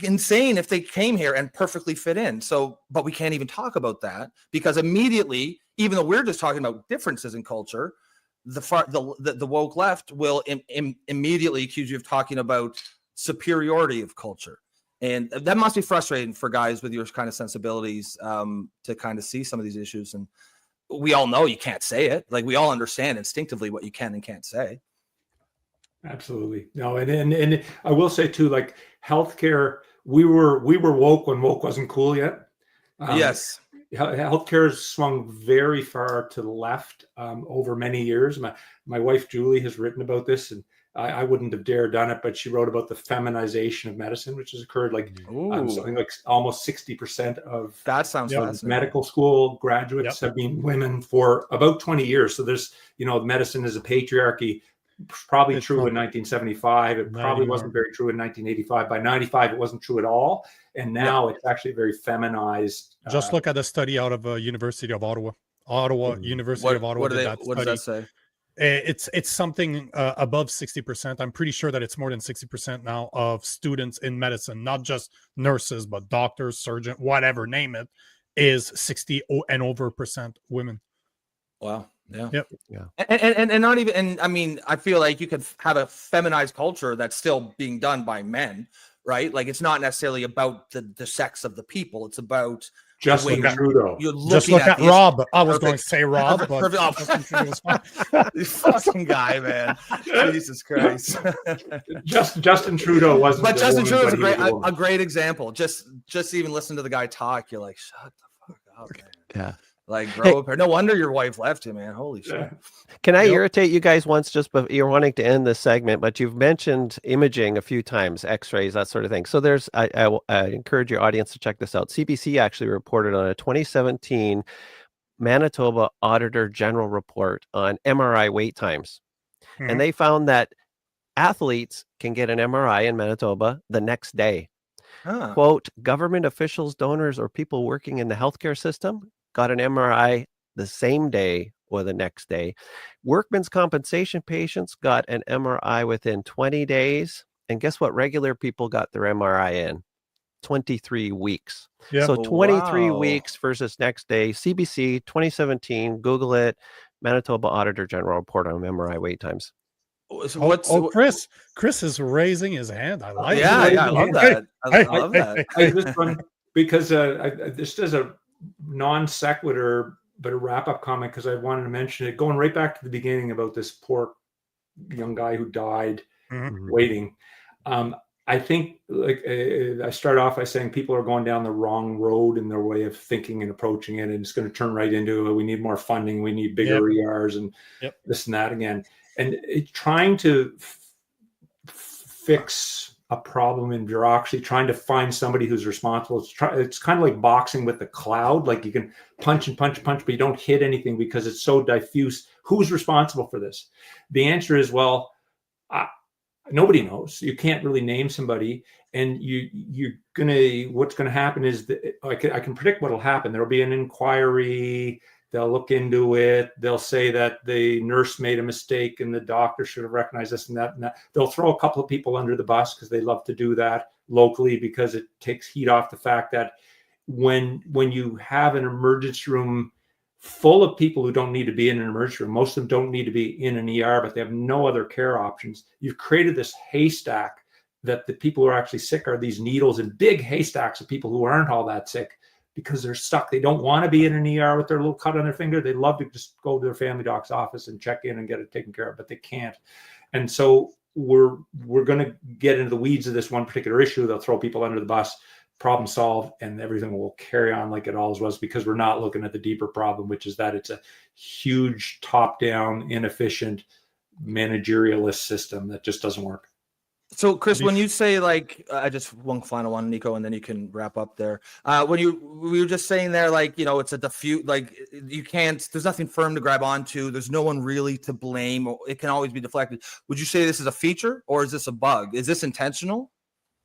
insane if they came here and perfectly fit in. So, but we can't even talk about that because immediately, even though we're just talking about differences in culture, the woke left will immediately accuse you of talking about superiority of culture. And that must be frustrating for guys with your kind of sensibilities to kind of see some of these issues. And we all know you can't say it. Like, we all understand instinctively what you can and can't say. Absolutely. No, and I will say too, like healthcare, we were woke when woke wasn't cool yet. Yes. Healthcare has swung very far to the left over many years. My wife Julie has written about this, and I wouldn't have dared done it, but she wrote about the feminization of medicine, which has occurred like something like almost 60% of that sounds medical school graduates have been women for about 20 years. So there's, medicine is a patriarchy. probably It's true from in 1975. It probably 91. wasn't very true in 1985. By 95, it wasn't true at all. And now it's actually very feminized. Just look at the study out of University of Ottawa. University of Ottawa did that what does study. that say? It's something above 60%. I'm pretty sure that it's more than 60% now of students in medicine, not just nurses, but doctors, surgeon, whatever, name it, is 60 and over percent women. Wow. Yeah. Yep. Yeah. And not even, and I mean, I feel like you could have a feminized culture that's still being done by men, right? Like it's not necessarily about the sex of the people. It's about Justin Trudeau. You're looking Just look at Rob. I was Perfect. going to say Rob, but Justin Trudeau was fine. You fucking guy, man. Jesus Christ. Justin Trudeau wasn't. But Justin Trudeau is Trudeau a great example. Just even listen to the guy talk. You're like, shut the fuck up, man. Yeah. Like, grow up here. No wonder your wife left you, man. Holy shit. Can I irritate you guys once, but you're wanting to end this segment, but you've mentioned imaging a few times, x-rays, that sort of thing. So there's, I encourage your audience to check this out. CBC actually reported on a 2017 Manitoba Auditor General report on MRI wait times. Mhm. And they found that athletes can get an MRI in Manitoba the next day. Quote, government officials, donors, or people working in the healthcare system got an MRI the same day or the next day. Workmen's compensation patients got an MRI within 20 days. And guess what? Regular people got their MRI in 23 weeks. Yeah. So 23 Wow. weeks versus next day. CBC 2017, Google it, Manitoba Auditor General report on MRI wait times. So Chris is raising his hand. I like it. I love that. I love that. This one, because this is a non sequitur, but a wrap up comment, because I wanted to mention it, going right back to the beginning about this poor young guy who died waiting. I think, like, I start off by saying people are going down the wrong road in their way of thinking and approaching it, and it's going to turn right into we need more funding, we need bigger ERs, and this and that again. And it's trying to fix a problem in bureaucracy, trying to find somebody who's responsible. It's kind of like boxing with the cloud. Like you can punch and punch and punch, but you don't hit anything because it's so diffuse. Who's responsible for this? The answer is, well, nobody knows. You can't really name somebody. And what's going to happen is that I can predict what will happen. There'll be an inquiry. They'll look into it. They'll say that the nurse made a mistake and the doctor should have recognized this and that. And that. They'll throw a couple of people under the bus because they love to do that locally, because it takes heat off the fact that when you have an emergency room full of people who don't need to be in an emergency room, most of them don't need to be in an ER, but they have no other care options. You've created this haystack that the people who are actually sick are these needles in big haystacks of people who aren't all that sick, because they're stuck. They don't want to be in an ER with their little cut on their finger. They love to just go to their family doc's office and check in and get it taken care of, but they can't. And so we're going to get into the weeds of this one particular issue. They'll throw people under the bus, problem solved, and everything will carry on like it always was, because we're not looking at the deeper problem, which is that it's a huge top-down, inefficient, managerialist system that just doesn't work. So, Chris, when you say, like, I just one final one, Nico, and then you can wrap up there. We were just saying there, like, you know, it's a diffuse, like, you can't, there's nothing firm to grab onto. There's no one really to blame. It can always be deflected. Would you say this is a feature or is this a bug? Is this intentional?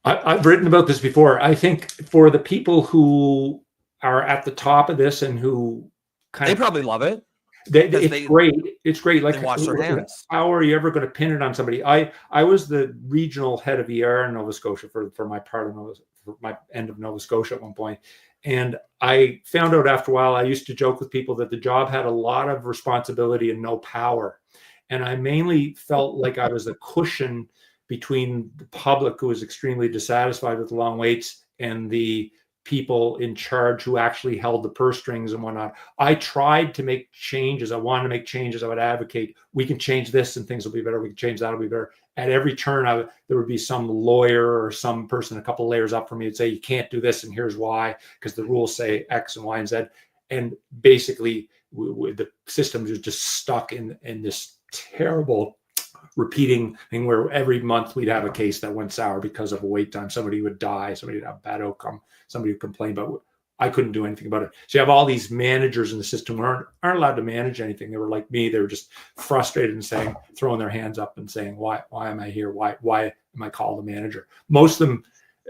I've written about this before. I think for the people who are at the top of this and who they probably love it. Great. It's great. Like, they wash their hands. How are you ever going to pin it on somebody? I was the regional head of ER in Nova Scotia for my part of my end of Nova Scotia at one point. And I found out after a while, I used to joke with people that the job had a lot of responsibility and no power. And I mainly felt like I was a cushion between the public, who was extremely dissatisfied with the long waits, and the people in charge who actually held the purse strings and whatnot. I tried to make changes. I wanted to make changes. I would advocate, we can change this and things will be better. We can change that, will be better. At every turn, there would be some lawyer or some person a couple of layers up from me and say, you can't do this and here's why, because the rules say X and Y and Z. And basically, the system is just stuck in this terrible repeating thing where every month we'd have a case that went sour because of a wait time. Somebody would die, somebody would have a bad outcome, somebody would complain. But I couldn't do anything about it. So you have all these managers in the system who aren't allowed to manage anything. They were like me. They were just frustrated and saying, throwing their hands up and saying, why am I here? Why am I called a manager? Most of them,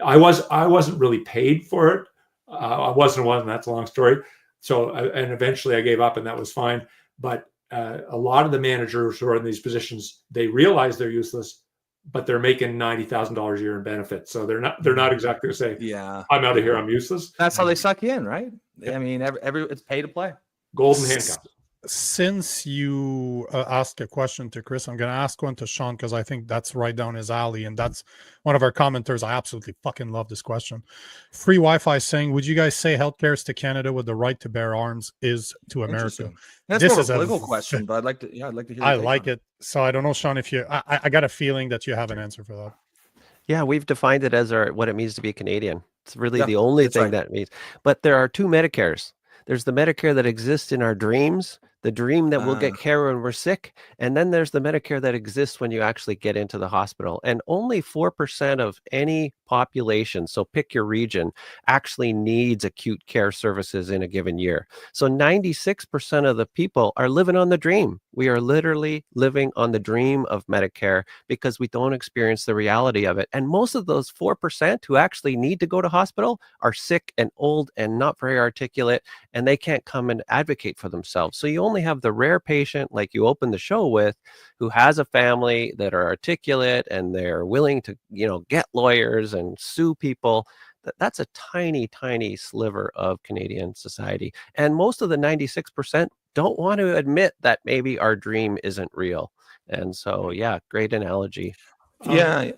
I wasn't really paid for it. I wasn't. That's a long story. So, and eventually I gave up, and that was fine. But a lot of the managers who are in these positions, they realize they're useless, but they're making $90,000 a year in benefits. So they're not exactly saying, yeah, I'm out of here, I'm useless. That's how they suck you in, right? Yeah. I mean, it's pay to play. Golden handcuffs. Since you asked a question to Chris, I'm going to ask one to Sean, because I think that's right down his alley. And that's one of our commenters. I absolutely fucking love this question. Free Wi-Fi saying, would you guys say healthcare is to Canada what the right to bear arms is to America? That's more of a political question, but I'd like to hear. I like it. So I don't know, Sean, if you, I got a feeling that you have an answer for that. Yeah, we've defined it as what it means to be Canadian. It's really the only thing that means. But there are two Medicares. There's the Medicare that exists in our dreams, the dream that we'll get care when we're sick. And then there's the Medicare that exists when you actually get into the hospital. And only 4% of any population, so pick your region, actually needs acute care services in a given year. So 96% of the people are living on the dream. We are literally living on the dream of Medicare because we don't experience the reality of it. And most of those 4% who actually need to go to hospital are sick and old and not very articulate, and they can't come and advocate for themselves. So you only have the rare patient, like you opened the show with, who has a family that are articulate and they're willing to, get lawyers and sue people. That's a tiny, tiny sliver of Canadian society. And most of the 96% don't want to admit that maybe our dream isn't real. And so, yeah, great analogy. The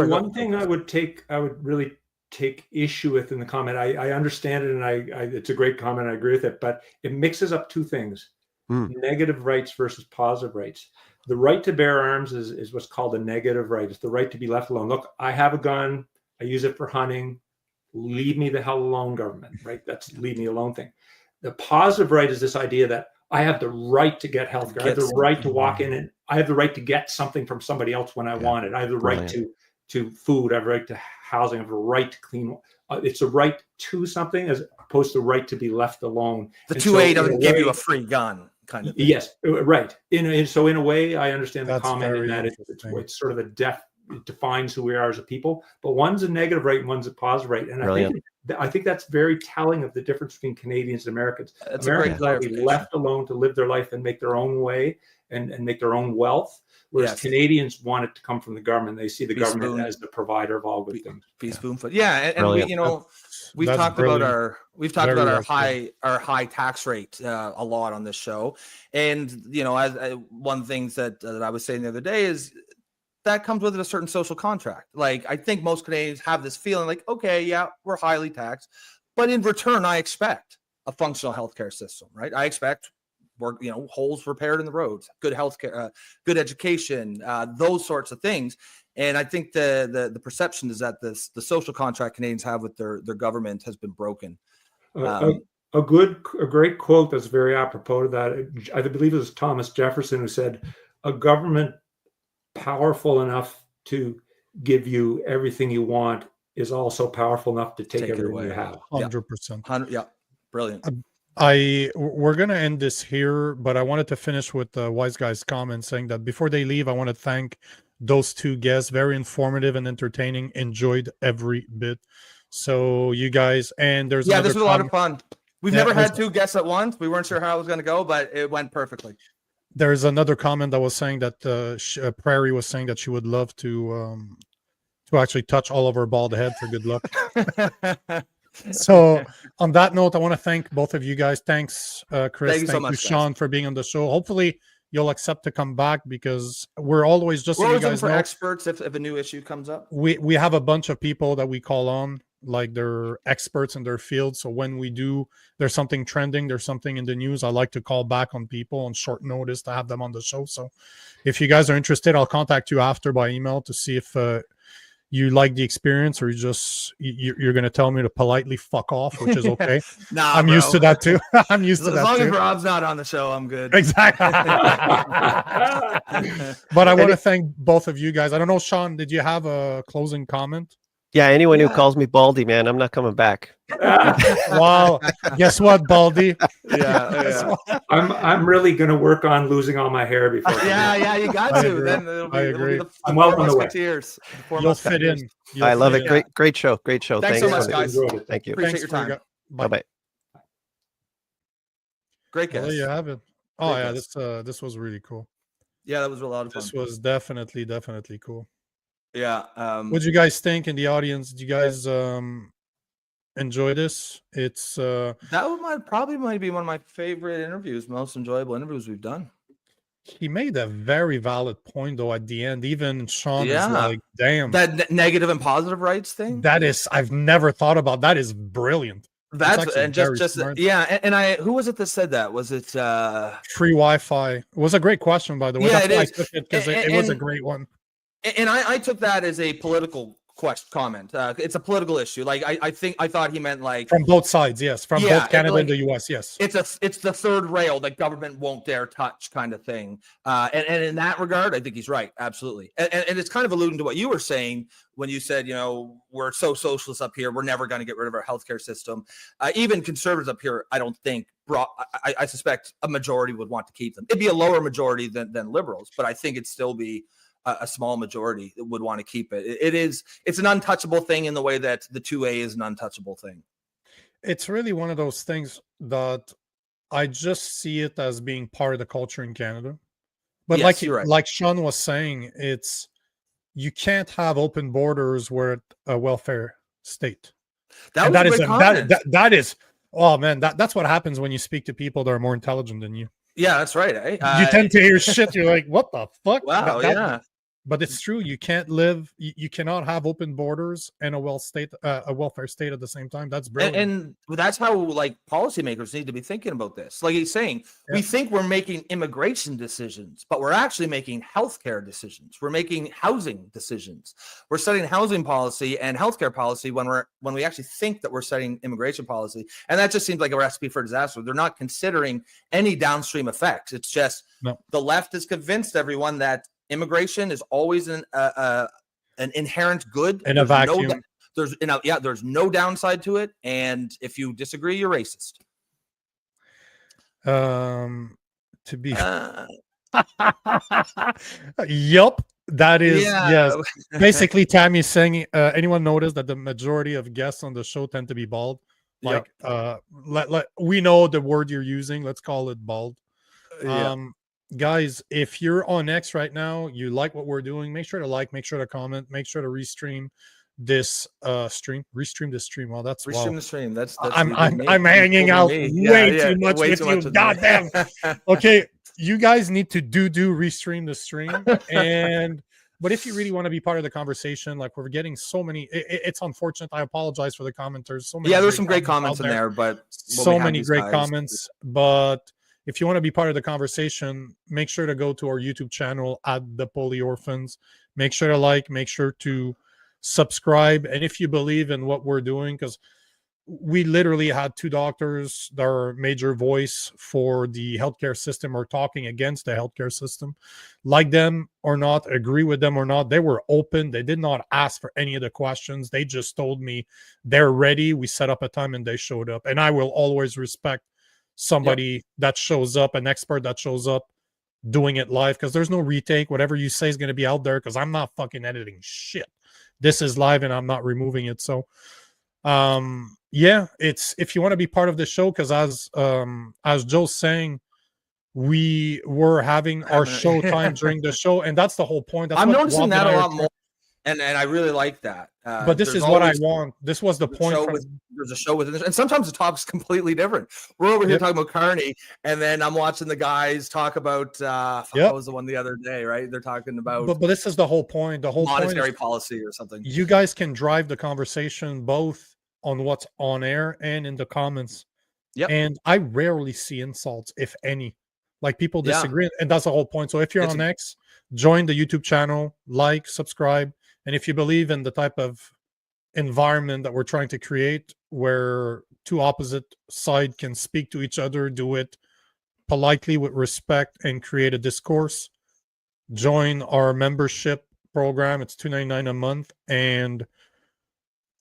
one thing I would really take issue with in the comment, I understand it, and it's a great comment. I agree with it, but it mixes up two things: negative rights versus positive rights. The right to bear arms is what's called a negative right. It's the right to be left alone. Look, I have a gun. I use it for hunting. Leave me the hell alone, government, right? That's leave me alone thing. The positive right is this idea that I have the right to get health care. I have the right to walk in, and I have the right to get something from somebody else when I want it. I have the right to food. I have the right to housing. I have a right to clean. It's a right to something as opposed to the right to be left alone. The 2A doesn't give you a free gun, kind of thing. Yes, right. So in a way, I understand the comment in that it's sort of it defines who we are as a people. But one's a negative right and one's a positive right. And I think that's very telling of the difference between Canadians and Americans. Americans are left alone to live their life and make their own way and make their own wealth. Whereas Canadians want it to come from the government. They see the government as the provider of all good things. Spoonful. Yeah, and we've talked about our high tax rate a lot on this show. And as one thing that I was saying the other day is that comes with a certain social contract. Like, I think most Canadians have this feeling like, okay, yeah, we're highly taxed, but in return, I expect a functional healthcare system, right? I expect holes repaired in the roads, good healthcare, good education, those sorts of things. And I think the perception is that the social contract Canadians have with their government has been broken. A great quote that's very apropos to that. I believe it was Thomas Jefferson who said, "A government powerful enough to give you everything you want is also powerful enough to take everything you have." 100%. Yeah, brilliant. We're going to end this here, but I wanted to finish with the Wise Guy's comment saying that before they leave, I want to thank those two guests. Very informative and entertaining. Enjoyed every bit. So you guys, and there's this was a lot of fun. We've never had two guests at once. We weren't sure how it was going to go, but it went perfectly. There's another comment that was saying that Prairie was saying that she would love to actually touch all of her bald head for good luck. So on that note, I want to thank both of you guys. Thanks, Chris. Thank you, Sean, for being on the show. Hopefully you'll accept to come back, because we're always just so you guys know, experts if a new issue comes up. We have a bunch of people that we call on, like they're experts in their field. So when there's something trending, there's something in the news, I like to call back on people on short notice to have them on the show. So if you guys are interested, I'll contact you after by email to see if you like the experience, or you're going to tell me to politely fuck off, which is okay. I'm used to that too. I'm used to that too. As long as Rob's not on the show, I'm good. Exactly. But I want to thank both of you guys. I don't know, Sean, did you have a closing comment? Yeah, anyone who calls me Baldy, man, I'm not coming back. Wow. Guess what, Baldy? Yeah. I'm really going to work on losing all my hair before. Yeah, you got I to. agree. Then it'll be the I'm well four on the way. musketeers. The four You'll fit musketeers. in. I love fit it. in. Great show. Thanks so much, for it. guys. Thank you. Appreciate Thanks your time. Bye-bye. Great Well, guys. there you have it. Oh Great yeah, guys. this was really cool. Yeah, that was a lot of fun. This was definitely cool. Yeah. What do you guys think in the audience? Do you guys enjoy this? It's that probably might be one of my favorite interviews, most enjoyable interviews we've done. he made a very valid point though at the end. Even Sean is Yeah. like, damn. That negative and positive rights thing. That is, I've never thought about. That is brilliant. That's actually and very just smart. yeah. And I who was it that said that? Was it Free Wi-Fi? It was a great question, by the way. Yeah, That's it why is. I took it, because it was a great one. And I took that as a political comment. It's a political issue. Like I thought he meant like From both sides, yes. From both Canada and the US, yes. It's the third rail that government won't dare touch, kind of thing. And in that regard, I think he's right. Absolutely. And it's kind of alluding to what you were saying when you said, we're so socialist up here, we're never going to get rid of our healthcare system. Even conservatives up here, I don't think I suspect a majority would want to keep them. It'd be a lower majority than liberals, but I think it'd still be a small majority that would want to keep it. It's an untouchable thing in the way that the 2A is an untouchable thing. It's really one of those things that I just see it as being part of the culture in Canada. But Yes, you're right. like Sean was saying, you can't have open borders where a welfare state. That is oh man, that's what happens when you speak to people that are more intelligent than you. Yeah, that's right. Eh? You tend to hear shit. You're like, what the fuck? Wow, yeah. But it's true. You can't live. You cannot have open borders and a welfare state at the same time. That's brilliant. And that's how like policymakers need to be thinking about this. Like he's saying, we think we're making immigration decisions, but we're actually making healthcare decisions. We're making housing decisions. We're setting housing policy and healthcare policy when we actually think that we're setting immigration policy. And that just seems like a recipe for disaster. They're not considering any downstream effects. It's just the left has convinced everyone that immigration is always an inherent good in a vacuum. There's no downside to it, and if you disagree, you're racist. To be yup, that is yes. Basically, Tammy's saying anyone notice that the majority of guests on the show tend to be bald? Like we know the word you're using, let's call it bald. Guys, if you're on X right now, you like what we're doing, make sure to like, make sure to comment, make sure to restream this restream this stream. Well, that's restream the stream. That's I'm hanging out way too much with you. Goddamn. Okay, you guys need to do restream the stream. But if you really want to be part of the conversation, like we're getting so many, it's unfortunate. I apologize for the commenters. So many there's some great comments in there, but so many great comments. But if you want to be part of the conversation, make sure to go to our YouTube channel at the Poly Orphans. Make sure to like, make sure to subscribe. And if you believe in what we're doing, because we literally had two doctors that are major voice for the healthcare system or talking against the healthcare system. Like them or not, agree with them or not, they were open. They did not ask for any of the questions. They just told me they're ready. We set up a time and they showed up. And I will always respect somebody that shows up, an expert that shows up doing it live, because there's no retake. Whatever you say is going to be out there, because I'm not fucking editing shit. This is live and I'm not removing it. So it's, if you want to be part of the show, because as Joe's saying, we were having our show time during the show, and that's the whole point. That's I'm what noticing Rob that and a I lot more. And I really like that. But this is what I want. This was the point. There's a show with this, and sometimes the topic's completely different. We're over here talking about Carney, and then I'm watching the guys talk about what was the one the other day, right? They're talking about but this is the whole point. The whole monetary point policy or something. You guys can drive the conversation both on what's on air and in the comments. And I rarely see insults, if any. Like people disagree, and that's the whole point. So if you're on X, join the YouTube channel, like, subscribe. And if you believe in the type of environment that we're trying to create, where two opposite sides can speak to each other, do it politely with respect, and create a discourse, join our membership program. It's $2.99 a month, and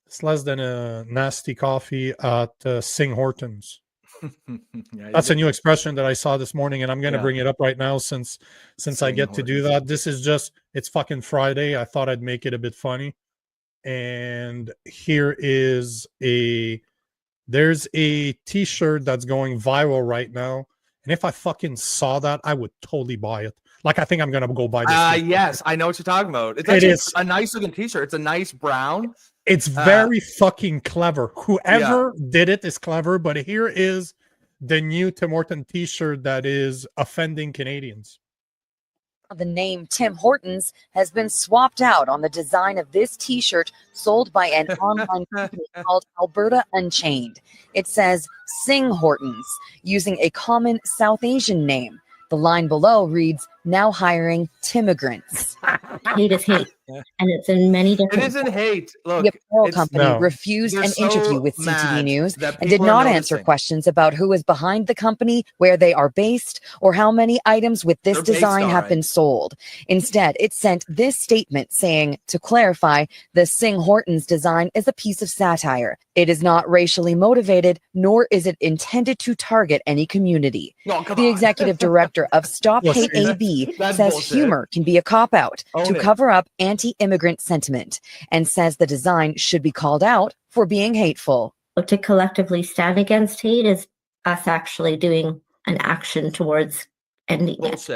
It's less than a nasty coffee at Sing Hortons. Yeah, That's a new expression that I saw this morning, and I'm going to Yeah. bring it up right now since I Sing get to do Hortons. that. This is just, it's fucking Friday. I thought I'd make it a bit funny. And here is there's a t-shirt that's going viral right now. And if I fucking saw that, I would totally buy it. Like, I think I'm going to go buy this. Yes, I know what you're talking about. It's It actually is. a nice looking t-shirt. It's a nice brown. It's very fucking clever. Whoever did it is clever, but here is the new Tim Horton t-shirt that is offending Canadians. The name Tim Hortons has been swapped out on the design of this t-shirt sold by an online company called Alberta Unchained. It says Sing Hortons, using a common South Asian name. The line below reads, now hiring Timmigrants. Hate is hate. And it's in many different... It isn't hate. Look, the apparel company refused an interview with CTV News and did not answer questions about who is behind the company, where they are based, or how many items with this design have been sold. Instead, it sent this statement saying, to clarify, the Sing Hortons design is a piece of satire. It is not racially motivated, nor is it intended to target any community. The executive director of Stop Hate AB says humor can be a cop-out to cover up anti-immigrant sentiment, and says the design should be called out for being hateful. To collectively stand against hate is us actually doing an action towards ending it.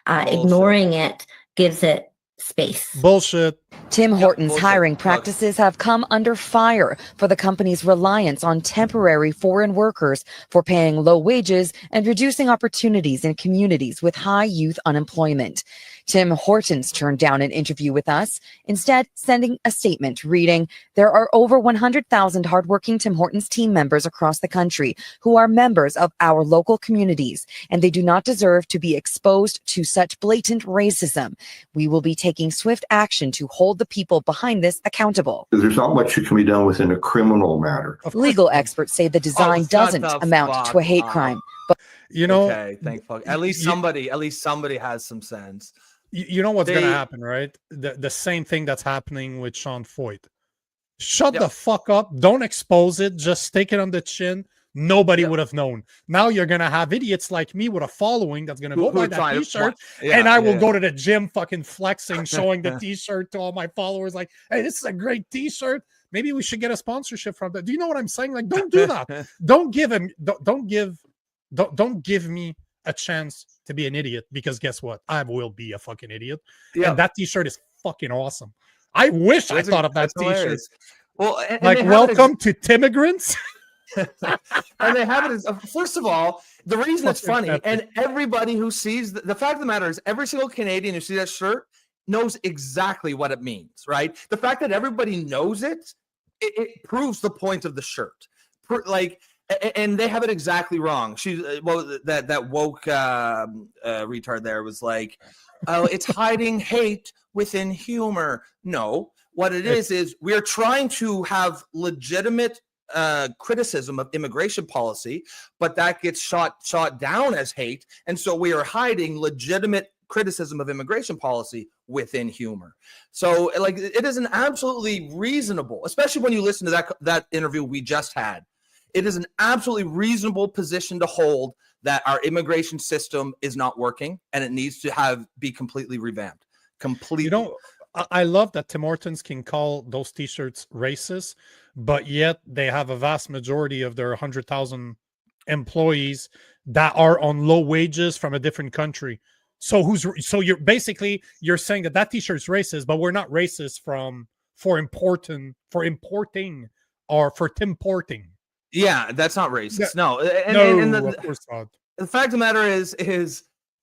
Ignoring it gives it space. Bullshit. Tim Hortons' hiring practices have come under fire for the company's reliance on temporary foreign workers for paying low wages and reducing opportunities in communities with high youth unemployment. Tim Hortons turned down an interview with us, instead sending a statement reading, there are over 100,000 hardworking Tim Hortons team members across the country who are members of our local communities, and they do not deserve to be exposed to such blatant racism. We will be taking swift action to hold the people behind this accountable. There's not much that can be done within a criminal matter. Legal experts say the design doesn't amount to a hate crime. But you know, okay, thank fuck. At least somebody has some sense. You know what's going to happen, right? The same thing that's happening with Sean Foyt. Shut the fuck up. Don't expose it. Just stick it on the chin. Nobody would have known. Now you're going to have idiots like me with a following that's going to go buy that t-shirt. And I will go to the gym fucking flexing, showing the t-shirt to all my followers. Like, hey, this is a great t-shirt. Maybe we should get a sponsorship from that. Do you know what I'm saying? Like, don't do that. Don't give me a chance to be an idiot, because guess what? I will be a fucking idiot. And that t-shirt is fucking awesome. I wish I thought of that t-shirt. Hilarious. Well, and like, welcome to Timmigrants. And they have it as, first of all, the reason it's funny, and everybody who sees the fact of the matter is every single Canadian who sees that shirt knows exactly what it means, right? The fact that everybody knows it proves the point of the shirt. And they have it exactly wrong. That woke retard there was like, oh, it's hiding hate within humor. No, what it is we're trying to have legitimate criticism of immigration policy, but that gets shot down as hate, and so we are hiding legitimate criticism of immigration policy within humor. So, like, it is an absolutely reasonable, especially when you listen to that interview we just had. It is an absolutely reasonable position to hold that our immigration system is not working and it needs to be completely revamped. Completely. You know, I love that Tim Hortons can call those t-shirts racist, but yet they have a vast majority of their 100,000 employees that are on low wages from a different country. So you're saying that t-shirt's racist, but we're not racist for importing or for Timporting. Yeah, that's not racist. No, of course not. The fact of the matter is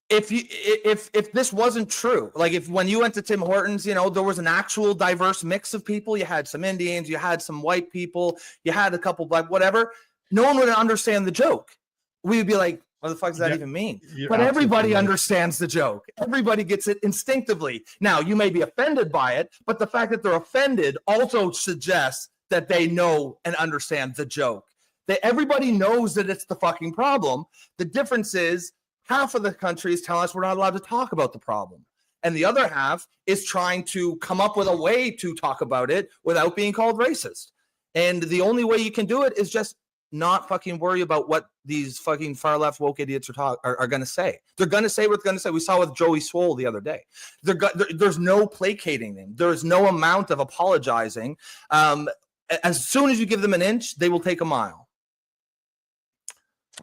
if this wasn't true, like if when you went to Tim Hortons, you know, there was an actual diverse mix of people, you had some Indians, you had some white people, you had a couple black, whatever, no one would understand the joke. We would be like, what the fuck does that even mean? But everybody understands the joke. Everybody gets it instinctively. Now, you may be offended by it, but the fact that they're offended also suggests that they know and understand the joke. Everybody knows that it's the fucking problem. The difference is half of the country is telling us we're not allowed to talk about the problem. And the other half is trying to come up with a way to talk about it without being called racist. And the only way you can do it is just not fucking worry about what these fucking far left woke idiots are going to say. They're going to say what they're going to say. We saw with Joey Swoll the other day. There's no placating them. There's no amount of apologizing. As soon as you give them an inch, they will take a mile.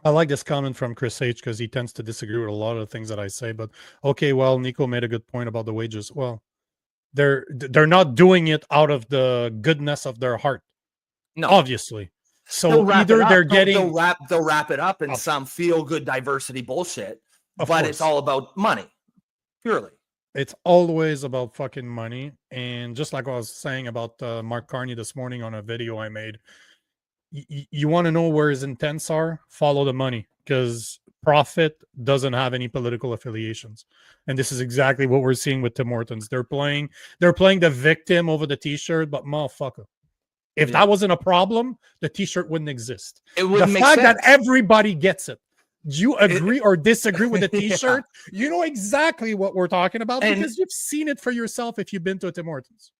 I like this comment from Chris H because he tends to disagree with a lot of the things that I say. But okay, well, Nico made a good point about the wages. Well, they're not doing it out of the goodness of their heart. No, obviously. So either they're getting they'll wrap it up in some feel good diversity bullshit, but it's all about money, purely. It's always about fucking money. And just like I was saying about Mark Carney this morning on a video I made, you want to know where his intents are? Follow the money, because profit doesn't have any political affiliations. And this is exactly what we're seeing with Tim Hortons. They're playing the victim over the t-shirt, but motherfucker, if that wasn't a problem, the t-shirt wouldn't exist. It wouldn't make sense. The fact that everybody gets it. Do you agree or disagree with the t-shirt? Yeah. You know exactly what we're talking about because you've seen it for yourself if you've been to a Tim Hortons.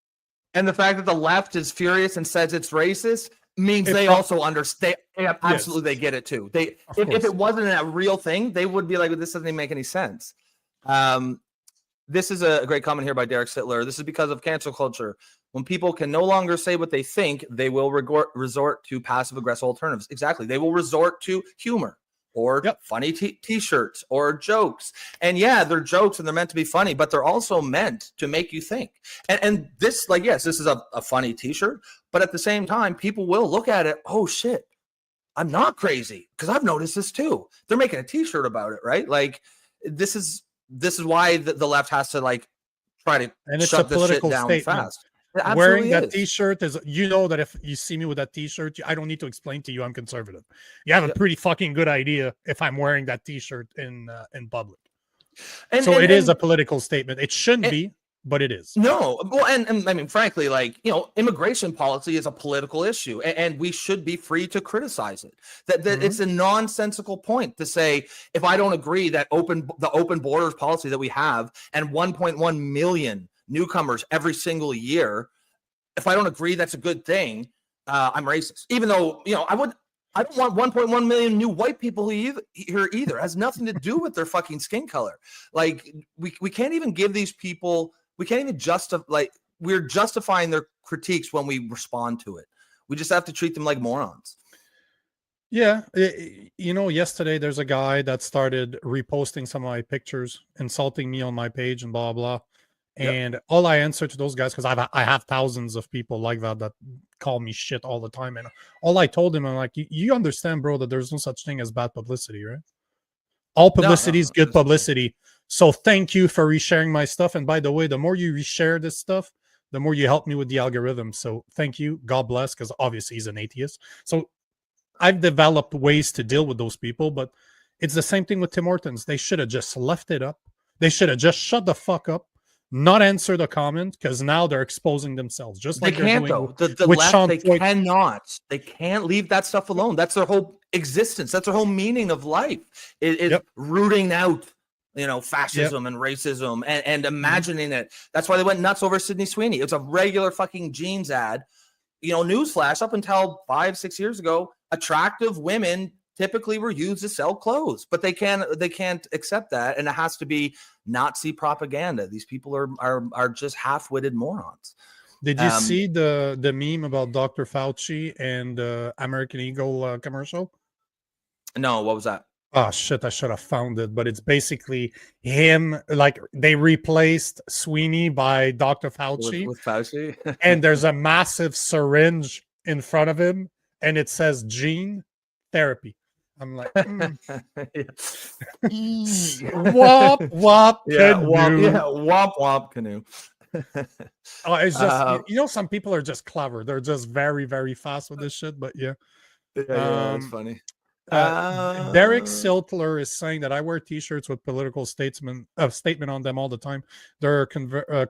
And the fact that the left is furious and says it's racist means they also understand. Absolutely, they get it too. If it wasn't a real thing, they would be like, "This doesn't even make any sense." This is a great comment here by Derek Sittler. This is because of cancel culture. When people can no longer say what they think, they will resort to passive-aggressive alternatives. Exactly. They will resort to humor or funny t-shirts or jokes. And yeah, they're jokes and they're meant to be funny, but they're also meant to make you think. And this, like, yes, this is a funny t-shirt, but at the same time, people will look at it, oh shit, I'm not crazy, because I've noticed this too. They're making a t-shirt about it, right? Like, this is why the left has to like try to shut this shit down fast. Wearing that t-shirt is, you know, that if you see me with that t-shirt, I don't need to explain to you I'm conservative. You have a pretty fucking good idea if I'm wearing that t-shirt in public. So it is a political statement. It shouldn't be, but it is. No, well, and I mean, frankly, like, you know, immigration policy is a political issue, and we should be free to criticize it. That it's a nonsensical point to say, if I don't agree that the open borders policy that we have and 1.1 million newcomers every single year, if I don't agree that's a good thing, I'm racist. Even though, you know, I don't want 1.1 million new white people here either. It has nothing to do with their fucking skin color. Like, we can't even give these people, we can't even justify, like, we're justifying their critiques when we respond to it. We just have to treat them like morons. Yeah, you know, yesterday there's a guy that started reposting some of my pictures, insulting me on my page and blah blah. And all I answer to those guys, because I have thousands of people like that call me shit all the time, and all I told him, I'm like, you understand, bro, that there's no such thing as bad publicity, right? All publicity is good publicity. So thank you for resharing my stuff. And by the way, the more you reshare this stuff, the more you help me with the algorithm. So thank you. God bless, because obviously he's an atheist. So I've developed ways to deal with those people, but it's the same thing with Tim Hortons. They should have just left it up. They should have just shut the fuck up, not answer the comment, because now they're exposing themselves. Just like they can't, though. The left, they cannot. They can't leave that stuff alone. That's their whole existence. That's their whole meaning of life. Is rooting out, you know, fascism and racism and imagining it. That's why they went nuts over Sydney Sweeney. It's a regular fucking jeans ad. You know, newsflash, up until 5-6 years ago, attractive women typically were used to sell clothes, but they can't accept that, and it has to be Nazi propaganda. These people are just half-witted morons. Did you see the meme about Dr. Fauci and American Eagle commercial? No, what was that? Oh shit, I should have found it, but it's basically him, like they replaced Sweeney by Dr. Fauci. With Fauci. And there's a massive syringe in front of him, and it says gene therapy. I'm like, wop wop wop wop canoe. Oh, it's just you know, some people are just clever. They're just very, very fast with this shit. But that's funny. Derek Siltler is saying that I wear t-shirts with political statement on them all the time. They're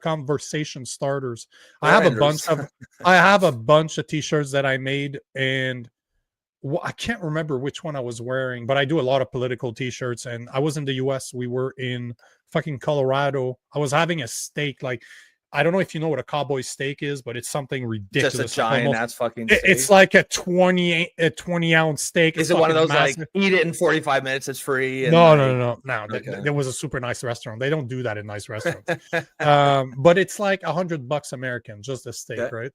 conversation starters. I have a bunch of t-shirts that I made, and I can't remember which one I was wearing, but I do a lot of political t-shirts. And I was in the US. We were in fucking Colorado. I was having a steak. Like, I don't know if you know what a cowboy steak is, but it's something ridiculous. Just a giant ass fucking steak. It's like a 20-ounce steak. Is it one of those massive, like eat it in 45 minutes, it's free? And no. Okay. There was a super nice restaurant. They don't do that in nice restaurants. But it's like $100 American, just a steak, right?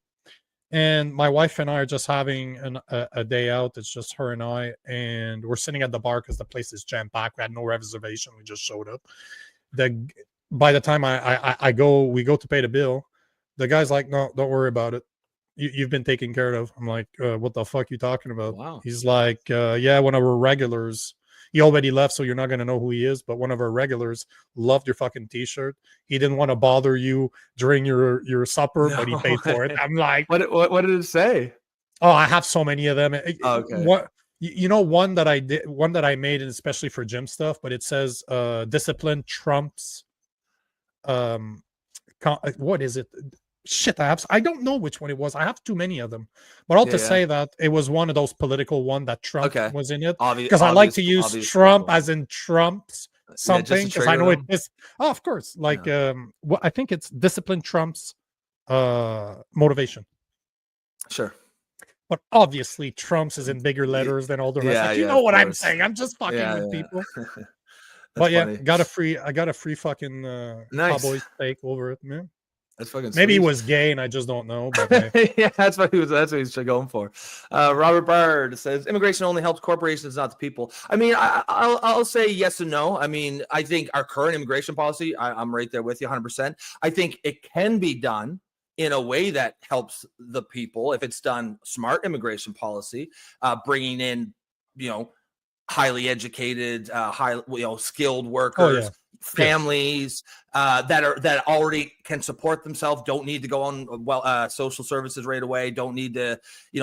And my wife and I are just having a day out. It's just her and I, and we're sitting at the bar because the place is jam-packed. We had no reservation. We just showed up. By the time we go to pay the bill, the guy's like, no, don't worry about it. You've been taken care of. I'm like, what the fuck you talking about? Wow. He's like, yeah, one of our regulars. He already left, so you're not going to know who he is. But one of our regulars loved your fucking T-shirt. He didn't want to bother you during your supper, but he paid for it. I'm like, what did it say? Oh, I have so many of them. Okay. One that I made, and especially for gym stuff. But it says, "Discipline trumps." What is it? Shit, I don't know which one it was. I have too many of them. But all to say that it was one of those political one that Trump was in it. Because I like to use Trump as in Trump's something. Because I know it is. Oh, of course. Like I think it's discipline Trump's motivation. Sure. But obviously Trump's is in bigger letters than all the rest. Like, you know what I'm saying. I'm just fucking with people. But yeah, I got a free fucking cowboy steak over it, man. That's fucking maybe sweet. he was gay and I just don't know. But yeah, that's what he's going for. Robert Bard says immigration only helps corporations, not the people. I mean, I'll say yes and no. I mean, I think our current immigration policy, I'm right there with you 100%. I think it can be done in a way that helps the people if it's done smart immigration policy, bringing in, highly educated, skilled workers. Families that already can support themselves, don't need to go on social services right away, don't need to,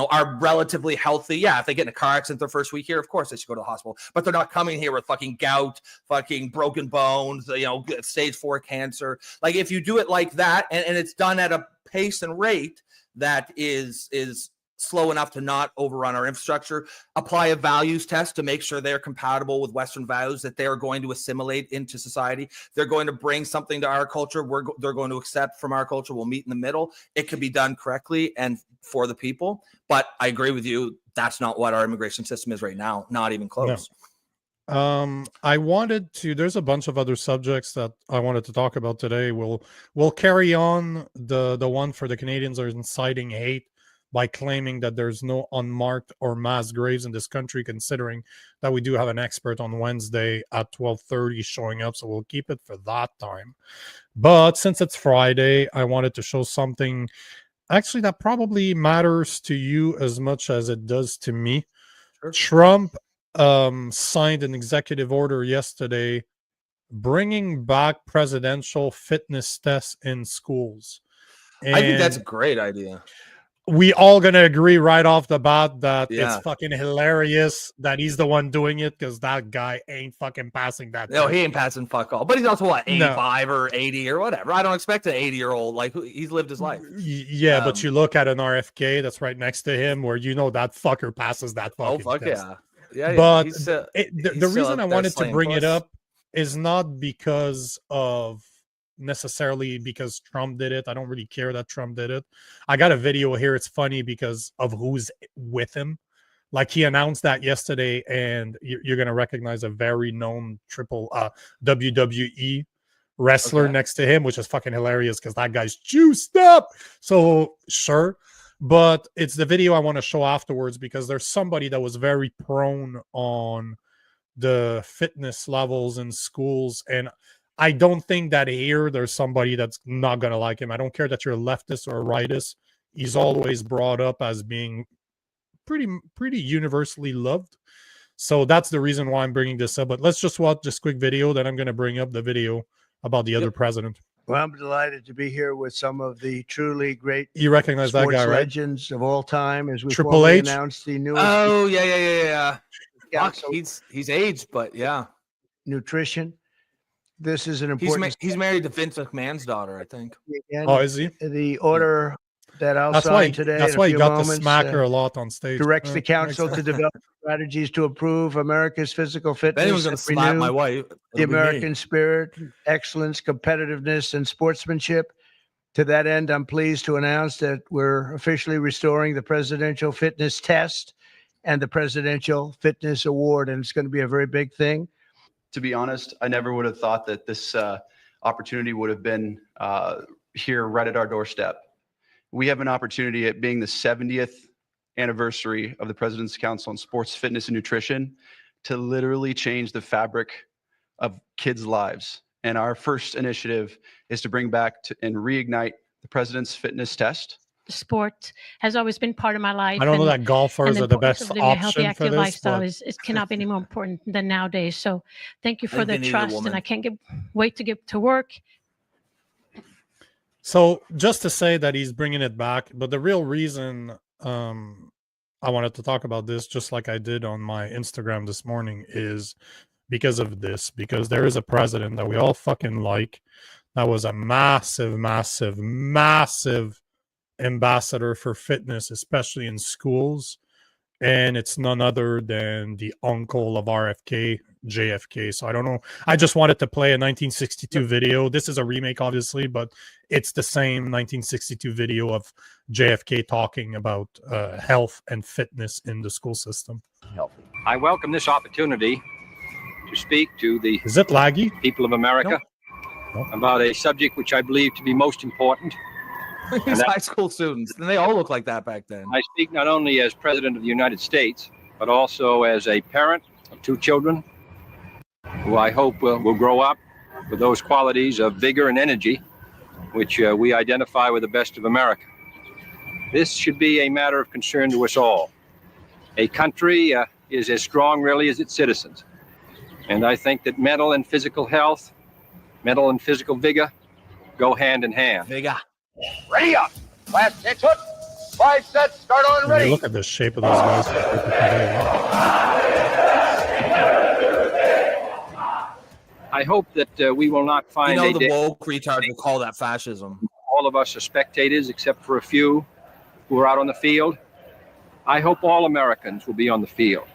are relatively healthy. Yeah, if they get in a car accident their first week here, of course they should go to the hospital, but they're not coming here with fucking gout, fucking broken bones, stage 4 cancer. Like if you do it like that and it's done at a pace and rate that is slow enough to not overrun our infrastructure, apply a values test to make sure they're compatible with Western values, that they're going to assimilate into society. They're going to bring something to our culture. They're going to accept from our culture. We'll meet in the middle. It could be done correctly and for the people. But I agree with you. That's not what our immigration system is right now. Not even close. No. There's a bunch of other subjects that I wanted to talk about today. We'll carry on the one for the Canadians are inciting hate by claiming that there's no unmarked or mass graves in this country, considering that we do have an expert on Wednesday at 12:30 showing up, so we'll keep it for that time. But since it's Friday, I wanted to show something actually that probably matters to you as much as it does to me. Sure. Trump signed an executive order yesterday bringing back presidential fitness tests in schools. And I think that's a great idea. We all gonna agree right off the bat that it's fucking hilarious that he's the one doing it, because that guy ain't fucking passing that. No, he ain't passing fuck all. But he's also 85 or 80 or whatever. I don't expect an 80-year-old. Like, he's lived his life. Yeah, but you look at an RFK that's right next to him, where that fucker passes that fucking test. Yeah. But the reason I wanted to bring it up is not because of necessarily because Trump did it. I don't really care that Trump did it. I got a video here. It's funny because of who's with him. Like, he announced that yesterday, and you're going to recognize a very known triple WWE wrestler next to him, which is fucking hilarious because that guy's juiced up. So sure. But it's the video I want to show afterwards, because there's somebody that was very prone on the fitness levels in schools, and I don't think that here there's somebody that's not going to like him. I don't care that you're a leftist or a rightist. He's always brought up as being pretty universally loved. So that's the reason why I'm bringing this up. But let's just watch this quick video. Then I'm going to bring up the video about the other president. Well, I'm delighted to be here with some of the truly great you recognize that guy, right? legends of all time, as we Triple H announced the newest. Oh, yeah. Fuck, he's aged, but yeah. Nutrition. This is an important. He's married to Vince McMahon's daughter, I think. Oh, is he? The order that I'll sign today. That's why you got to smack her a lot on stage. Directs the council to develop strategies to improve America's physical fitness. If anyone's going to slap my wife, the American spirit, excellence, competitiveness, and sportsmanship. To that end, I'm pleased to announce that we're officially restoring the Presidential Fitness Test and the Presidential Fitness Award, and it's going to be a very big thing. To be honest, I never would have thought that this opportunity would have been here right at our doorstep. We have an opportunity at being the 70th anniversary of the President's Council on Sports, Fitness, and Nutrition to literally change the fabric of kids' lives. And our first initiative is to bring back and reignite the President's Fitness Test. Sport has always been part of my life. I don't know that golfers are the best of living a healthy, option for active this. lifestyle cannot be any more important than nowadays. So thank you for the trust, and I can't wait to get to work. So just to say that he's bringing it back, but the real reason I wanted to talk about this, just like I did on my Instagram this morning, is because of this, because there is a president that we all fucking like that was a massive, massive, massive ambassador for fitness, especially in schools. And it's none other than the uncle of RFK, JFK. So I don't know. I just wanted to play a 1962 video. This is a remake, obviously, but it's the same 1962 video of JFK talking about health and fitness in the school system. I welcome this opportunity to speak to the Is it laggy? people of America about a subject which I believe to be most important. These high school students, and they all look like that back then. I speak not only as President of the United States, but also as a parent of 2 children who I hope will grow up with those qualities of vigor and energy which we identify with the best of America. This should be a matter of concern to us all. A country is as strong really as its citizens. And I think that mental and physical health, mental and physical vigor go hand in hand. Vigor. Ready up. Last 10 foot. 5 sets. Start on ready. Look at the shape of those guys. I hope that we will not find the woke retards will call that fascism. All of us are spectators except for a few who are out on the field. I hope all Americans will be on the field.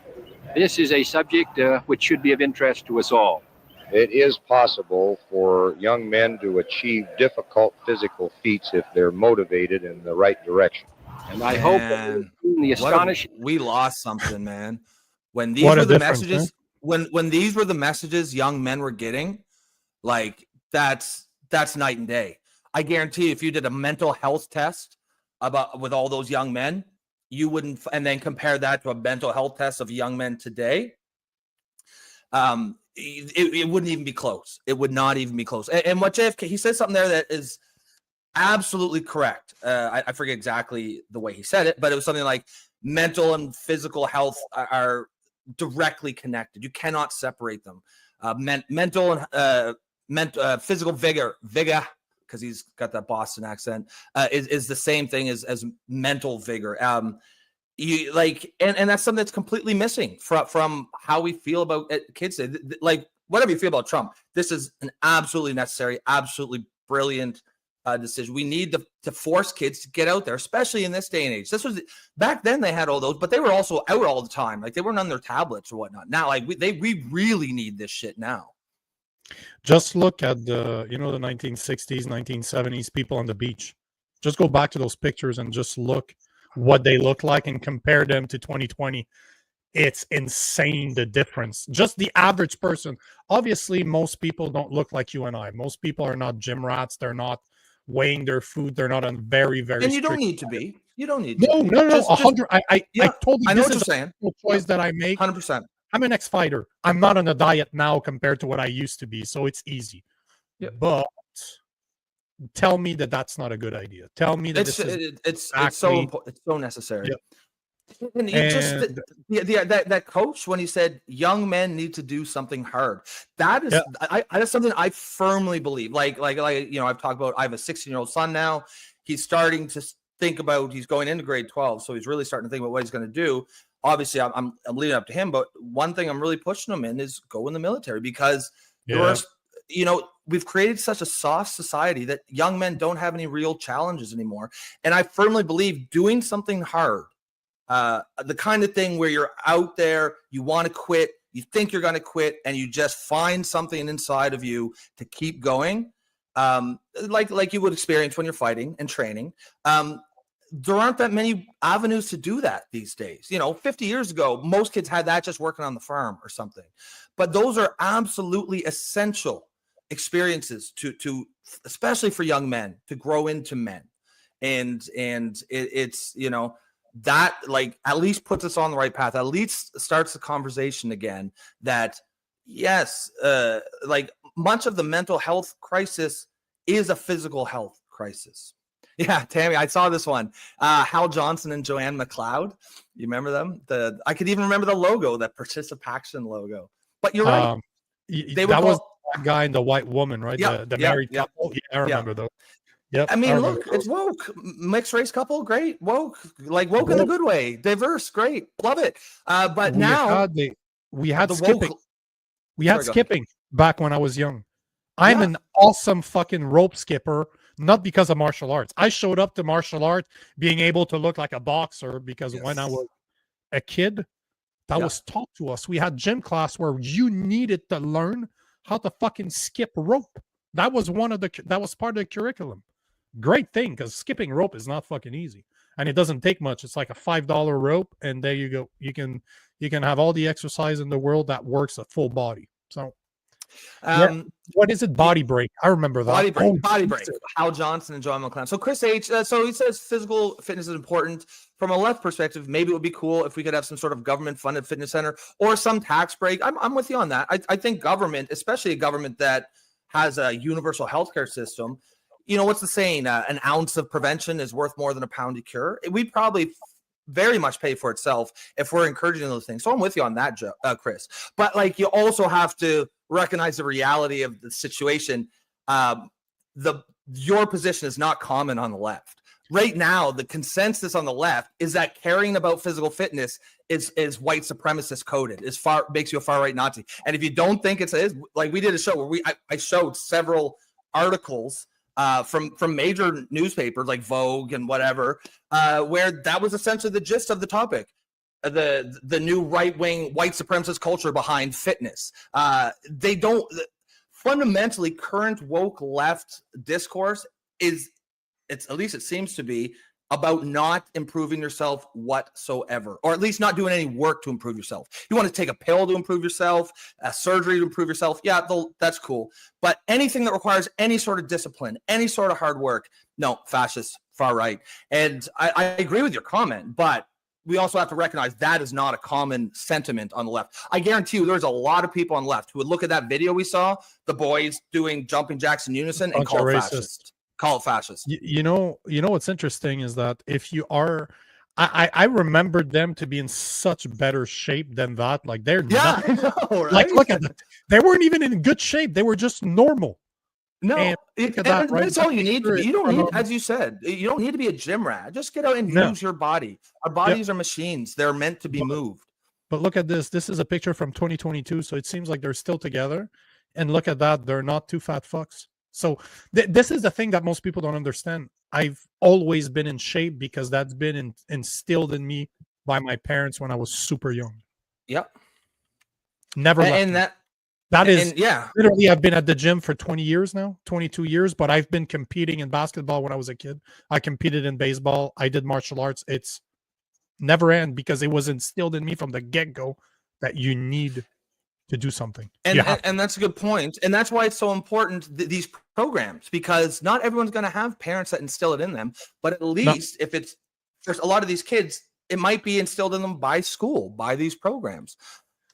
This is a subject which should be of interest to us all. It is possible for young men to achieve difficult physical feats if they're motivated in the right direction. And I hope that the astonishing... We lost something, man. When these were the messages, when these were the messages young men were getting, like that's night and day. I guarantee if you did a mental health test with all those young men, you wouldn't, and then compare that to a mental health test of young men today, it wouldn't even be close. It would not even be close. And what JFK, he said something there that is absolutely correct. I forget exactly the way he said it, but it was something like mental and physical health are directly connected. You cannot separate them. Mental and physical vigor, because he's got that Boston accent, is the same thing as mental vigor. You like, and that's something that's completely missing from how we feel about kids. Like, whatever you feel about Trump, this is an absolutely necessary, absolutely brilliant decision. We need to force kids to get out there, especially in this day and age. This was back then; they had all those, but they were also out all the time. Like, they weren't on their tablets or whatnot. Now, like we really need this shit now. Just look at the 1960s, 1970s people on the beach. Just go back to those pictures and just look what they look like and compare them to 2020. It's insane, the difference. Just the average person. Obviously, most people don't look like you and I. Most people are not gym rats. They're not weighing their food. They're not on very, very. And you don't need to be. You don't need. No, to. no. 100. I told you I know this what is you're saying. a choice that I make. 100%. I'm an ex-fighter. I'm not on a diet now compared to what I used to be, so it's easy. Yeah. But tell me that that's not a good idea. Tell me that it's so important. It's so necessary. Yep. And that coach, when he said young men need to do something hard, that is that's something I firmly believe. Like I've talked about. I have a 16-year-old son now. He's starting to think about. He's going into grade 12, so he's really starting to think about what he's going to do. Obviously, I'm leading up to him, but one thing I'm really pushing him in is go in the military, because we've created such a soft society that young men don't have any real challenges anymore. And I firmly believe doing something hard, the kind of thing where you're out there, you want to quit, you think you're going to quit, and you just find something inside of you to keep going. like you would experience when you're fighting and training. There aren't that many avenues to do that these days. 50 years ago, most kids had that just working on the farm or something. But those are absolutely essential experiences to especially for young men to grow into men. And it's that like at least puts us on the right path, at least starts the conversation again that yes, like much of the mental health crisis is a physical health crisis. Yeah, Tammy, I saw this one. Hal Johnson and Joanne McLeod. You remember them? I could even remember the logo, that Participation logo. But you're right. That was that guy and the white woman, right? Yeah, the married couple. Yeah, I remember those. Yep. I mean, look, it's woke. Mixed race couple, great. Woke, like woke in a good way. Diverse, great. Love it. But now we had skipping. We had skipping back when I was young. I'm an awesome fucking rope skipper, not because of martial arts. I showed up to martial arts being able to look like a boxer because when I was a kid, that was taught to us. We had gym class where you needed to learn how to fucking skip rope. That was that was part of the curriculum. Great thing, because skipping rope is not fucking easy, and it doesn't take much. It's like a $5 rope, and there you go. You can have all the exercise in the world that works a full body. So, what is it? Body break. I remember that. Body break. Hal Johnson and John McCloud. So Chris H. So he says physical fitness is important. From a left perspective, maybe it would be cool if we could have some sort of government-funded fitness center or some tax break. I'm with you on that. I think government, especially a government that has a universal healthcare system. What's the saying? An ounce of prevention is worth more than a pound of cure. We probably very much pay for itself if we're encouraging those things. So I'm with you on that, Chris. But like, you also have to recognize the reality of the situation. Your position is not common on the left. Right now, the consensus on the left is that caring about physical fitness is white supremacist coded. Makes you a far right Nazi. And if you don't think it is, like we did a show where I showed several articles from major newspapers like Vogue and whatever, where that was essentially the gist of the topic. The new right-wing white supremacist culture behind fitness. They don't fundamentally, current woke left discourse it's at least it seems to be about not improving yourself whatsoever, or at least not doing any work to improve yourself. You want to take a pill to improve yourself, a surgery to improve yourself. Yeah, that's cool. But anything that requires any sort of discipline, any sort of hard work, no, fascist, far right. And I agree with your comment, but we also have to recognize that is not a common sentiment on the left. I guarantee you there's a lot of people on the left who would look at that video we saw, the boys doing jumping jacks in unison, and call it fascist. Call it fascist. You know what's interesting is that if you are, I remembered them to be in such better shape than that. Like they're not, I know, right? Like look at that. They weren't even in good shape. They were just normal. No, that's all you need to be. You don't need, as you said, you don't need to be a gym rat. Just get out and use your body. Our bodies are machines. They're meant to be moved. But look at this. This is a picture from 2022. So it seems like they're still together. And look at that. They're not two fat fucks. So this is the thing that most people don't understand. I've always been in shape because that's been instilled in me by my parents when I was super young. Yep. Never left. And that is literally, I've been at the gym for 20 years now, 22 years, but I've been competing in basketball when I was a kid. I competed in baseball. I did martial arts. It's never end because it was instilled in me from the get-go that you need to do something. And that's a good point. And that's why it's so important, these programs, because not everyone's going to have parents that instill it in them. But at least if it's, there's a lot of these kids, it might be instilled in them by school, by these programs.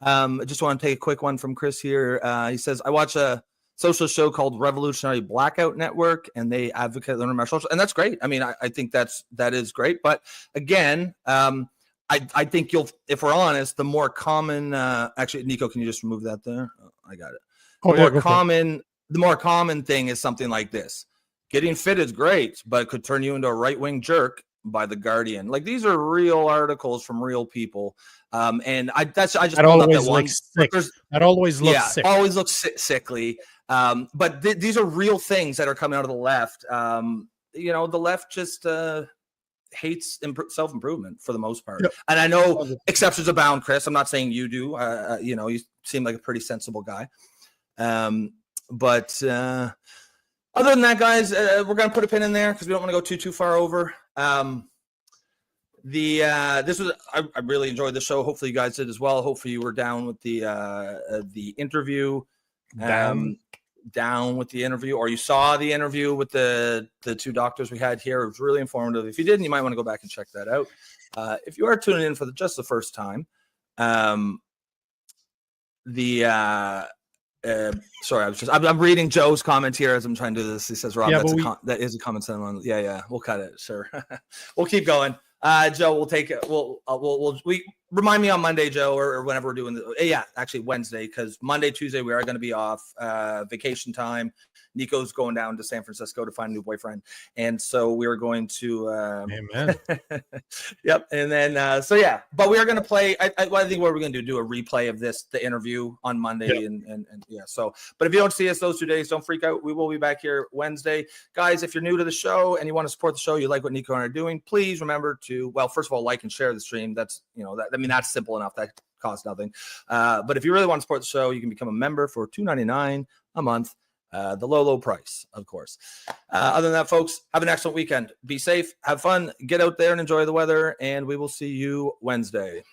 I just want to take a quick one from Chris here. He says, I watch a social show called Revolutionary Blackout Network, and they advocate learning martial arts. And that's great. I mean, I think that is great. But again, I think if we're honest, the more common, actually, Nico, can you just remove that there? Oh, I got it. The more common thing is something like this. Getting fit is great, but it could turn you into a right-wing jerk by The Guardian. Like, these are real articles from real people. And I just pulled up that one. That always looks sick. Always looks sickly. But these are real things that are coming out of the left. The left just hates self-improvement for the most part. Yep. And I know exceptions abound, Chris. I'm not saying you do. You seem like a pretty sensible guy. But Other than that, guys, we're going to put a pin in there because we don't want to go too far over. This was I really enjoyed the show. Hopefully you guys did as well. Hopefully you were down with the interview. Down with the interview, or you saw the interview with the two doctors we had here. It was really informative. If you didn't, you might want to go back and check that out. If you are tuning in for just the first time, sorry, I'm reading Joe's comment here as I'm trying to do this. He says, Rob, that is a comment sent on. Yeah, we'll cut it. Sure. We'll keep going. Joe, we'll take it. We remind me on Monday, Joe, or whenever we're doing actually Wednesday, because Monday, Tuesday, we are going to be off vacation time. Nico's going down to San Francisco to find a new boyfriend. And so we are going to, amen. Yep. And then, but we are going to play, I think what we're going to do a replay of the interview on Monday. Yep. And so, but if you don't see us those 2 days, don't freak out. We will be back here Wednesday. Guys, if you're new to the show and you want to support the show, you like what Nico and I are doing, please remember to, first of all, like and share the stream. That's, that's simple enough. That costs nothing. But if you really want to support the show, you can become a member for $2.99 a month. The low price, of course. Other than that, folks, have an excellent weekend. Be safe, have fun, get out there and enjoy the weather, and we will see you Wednesday.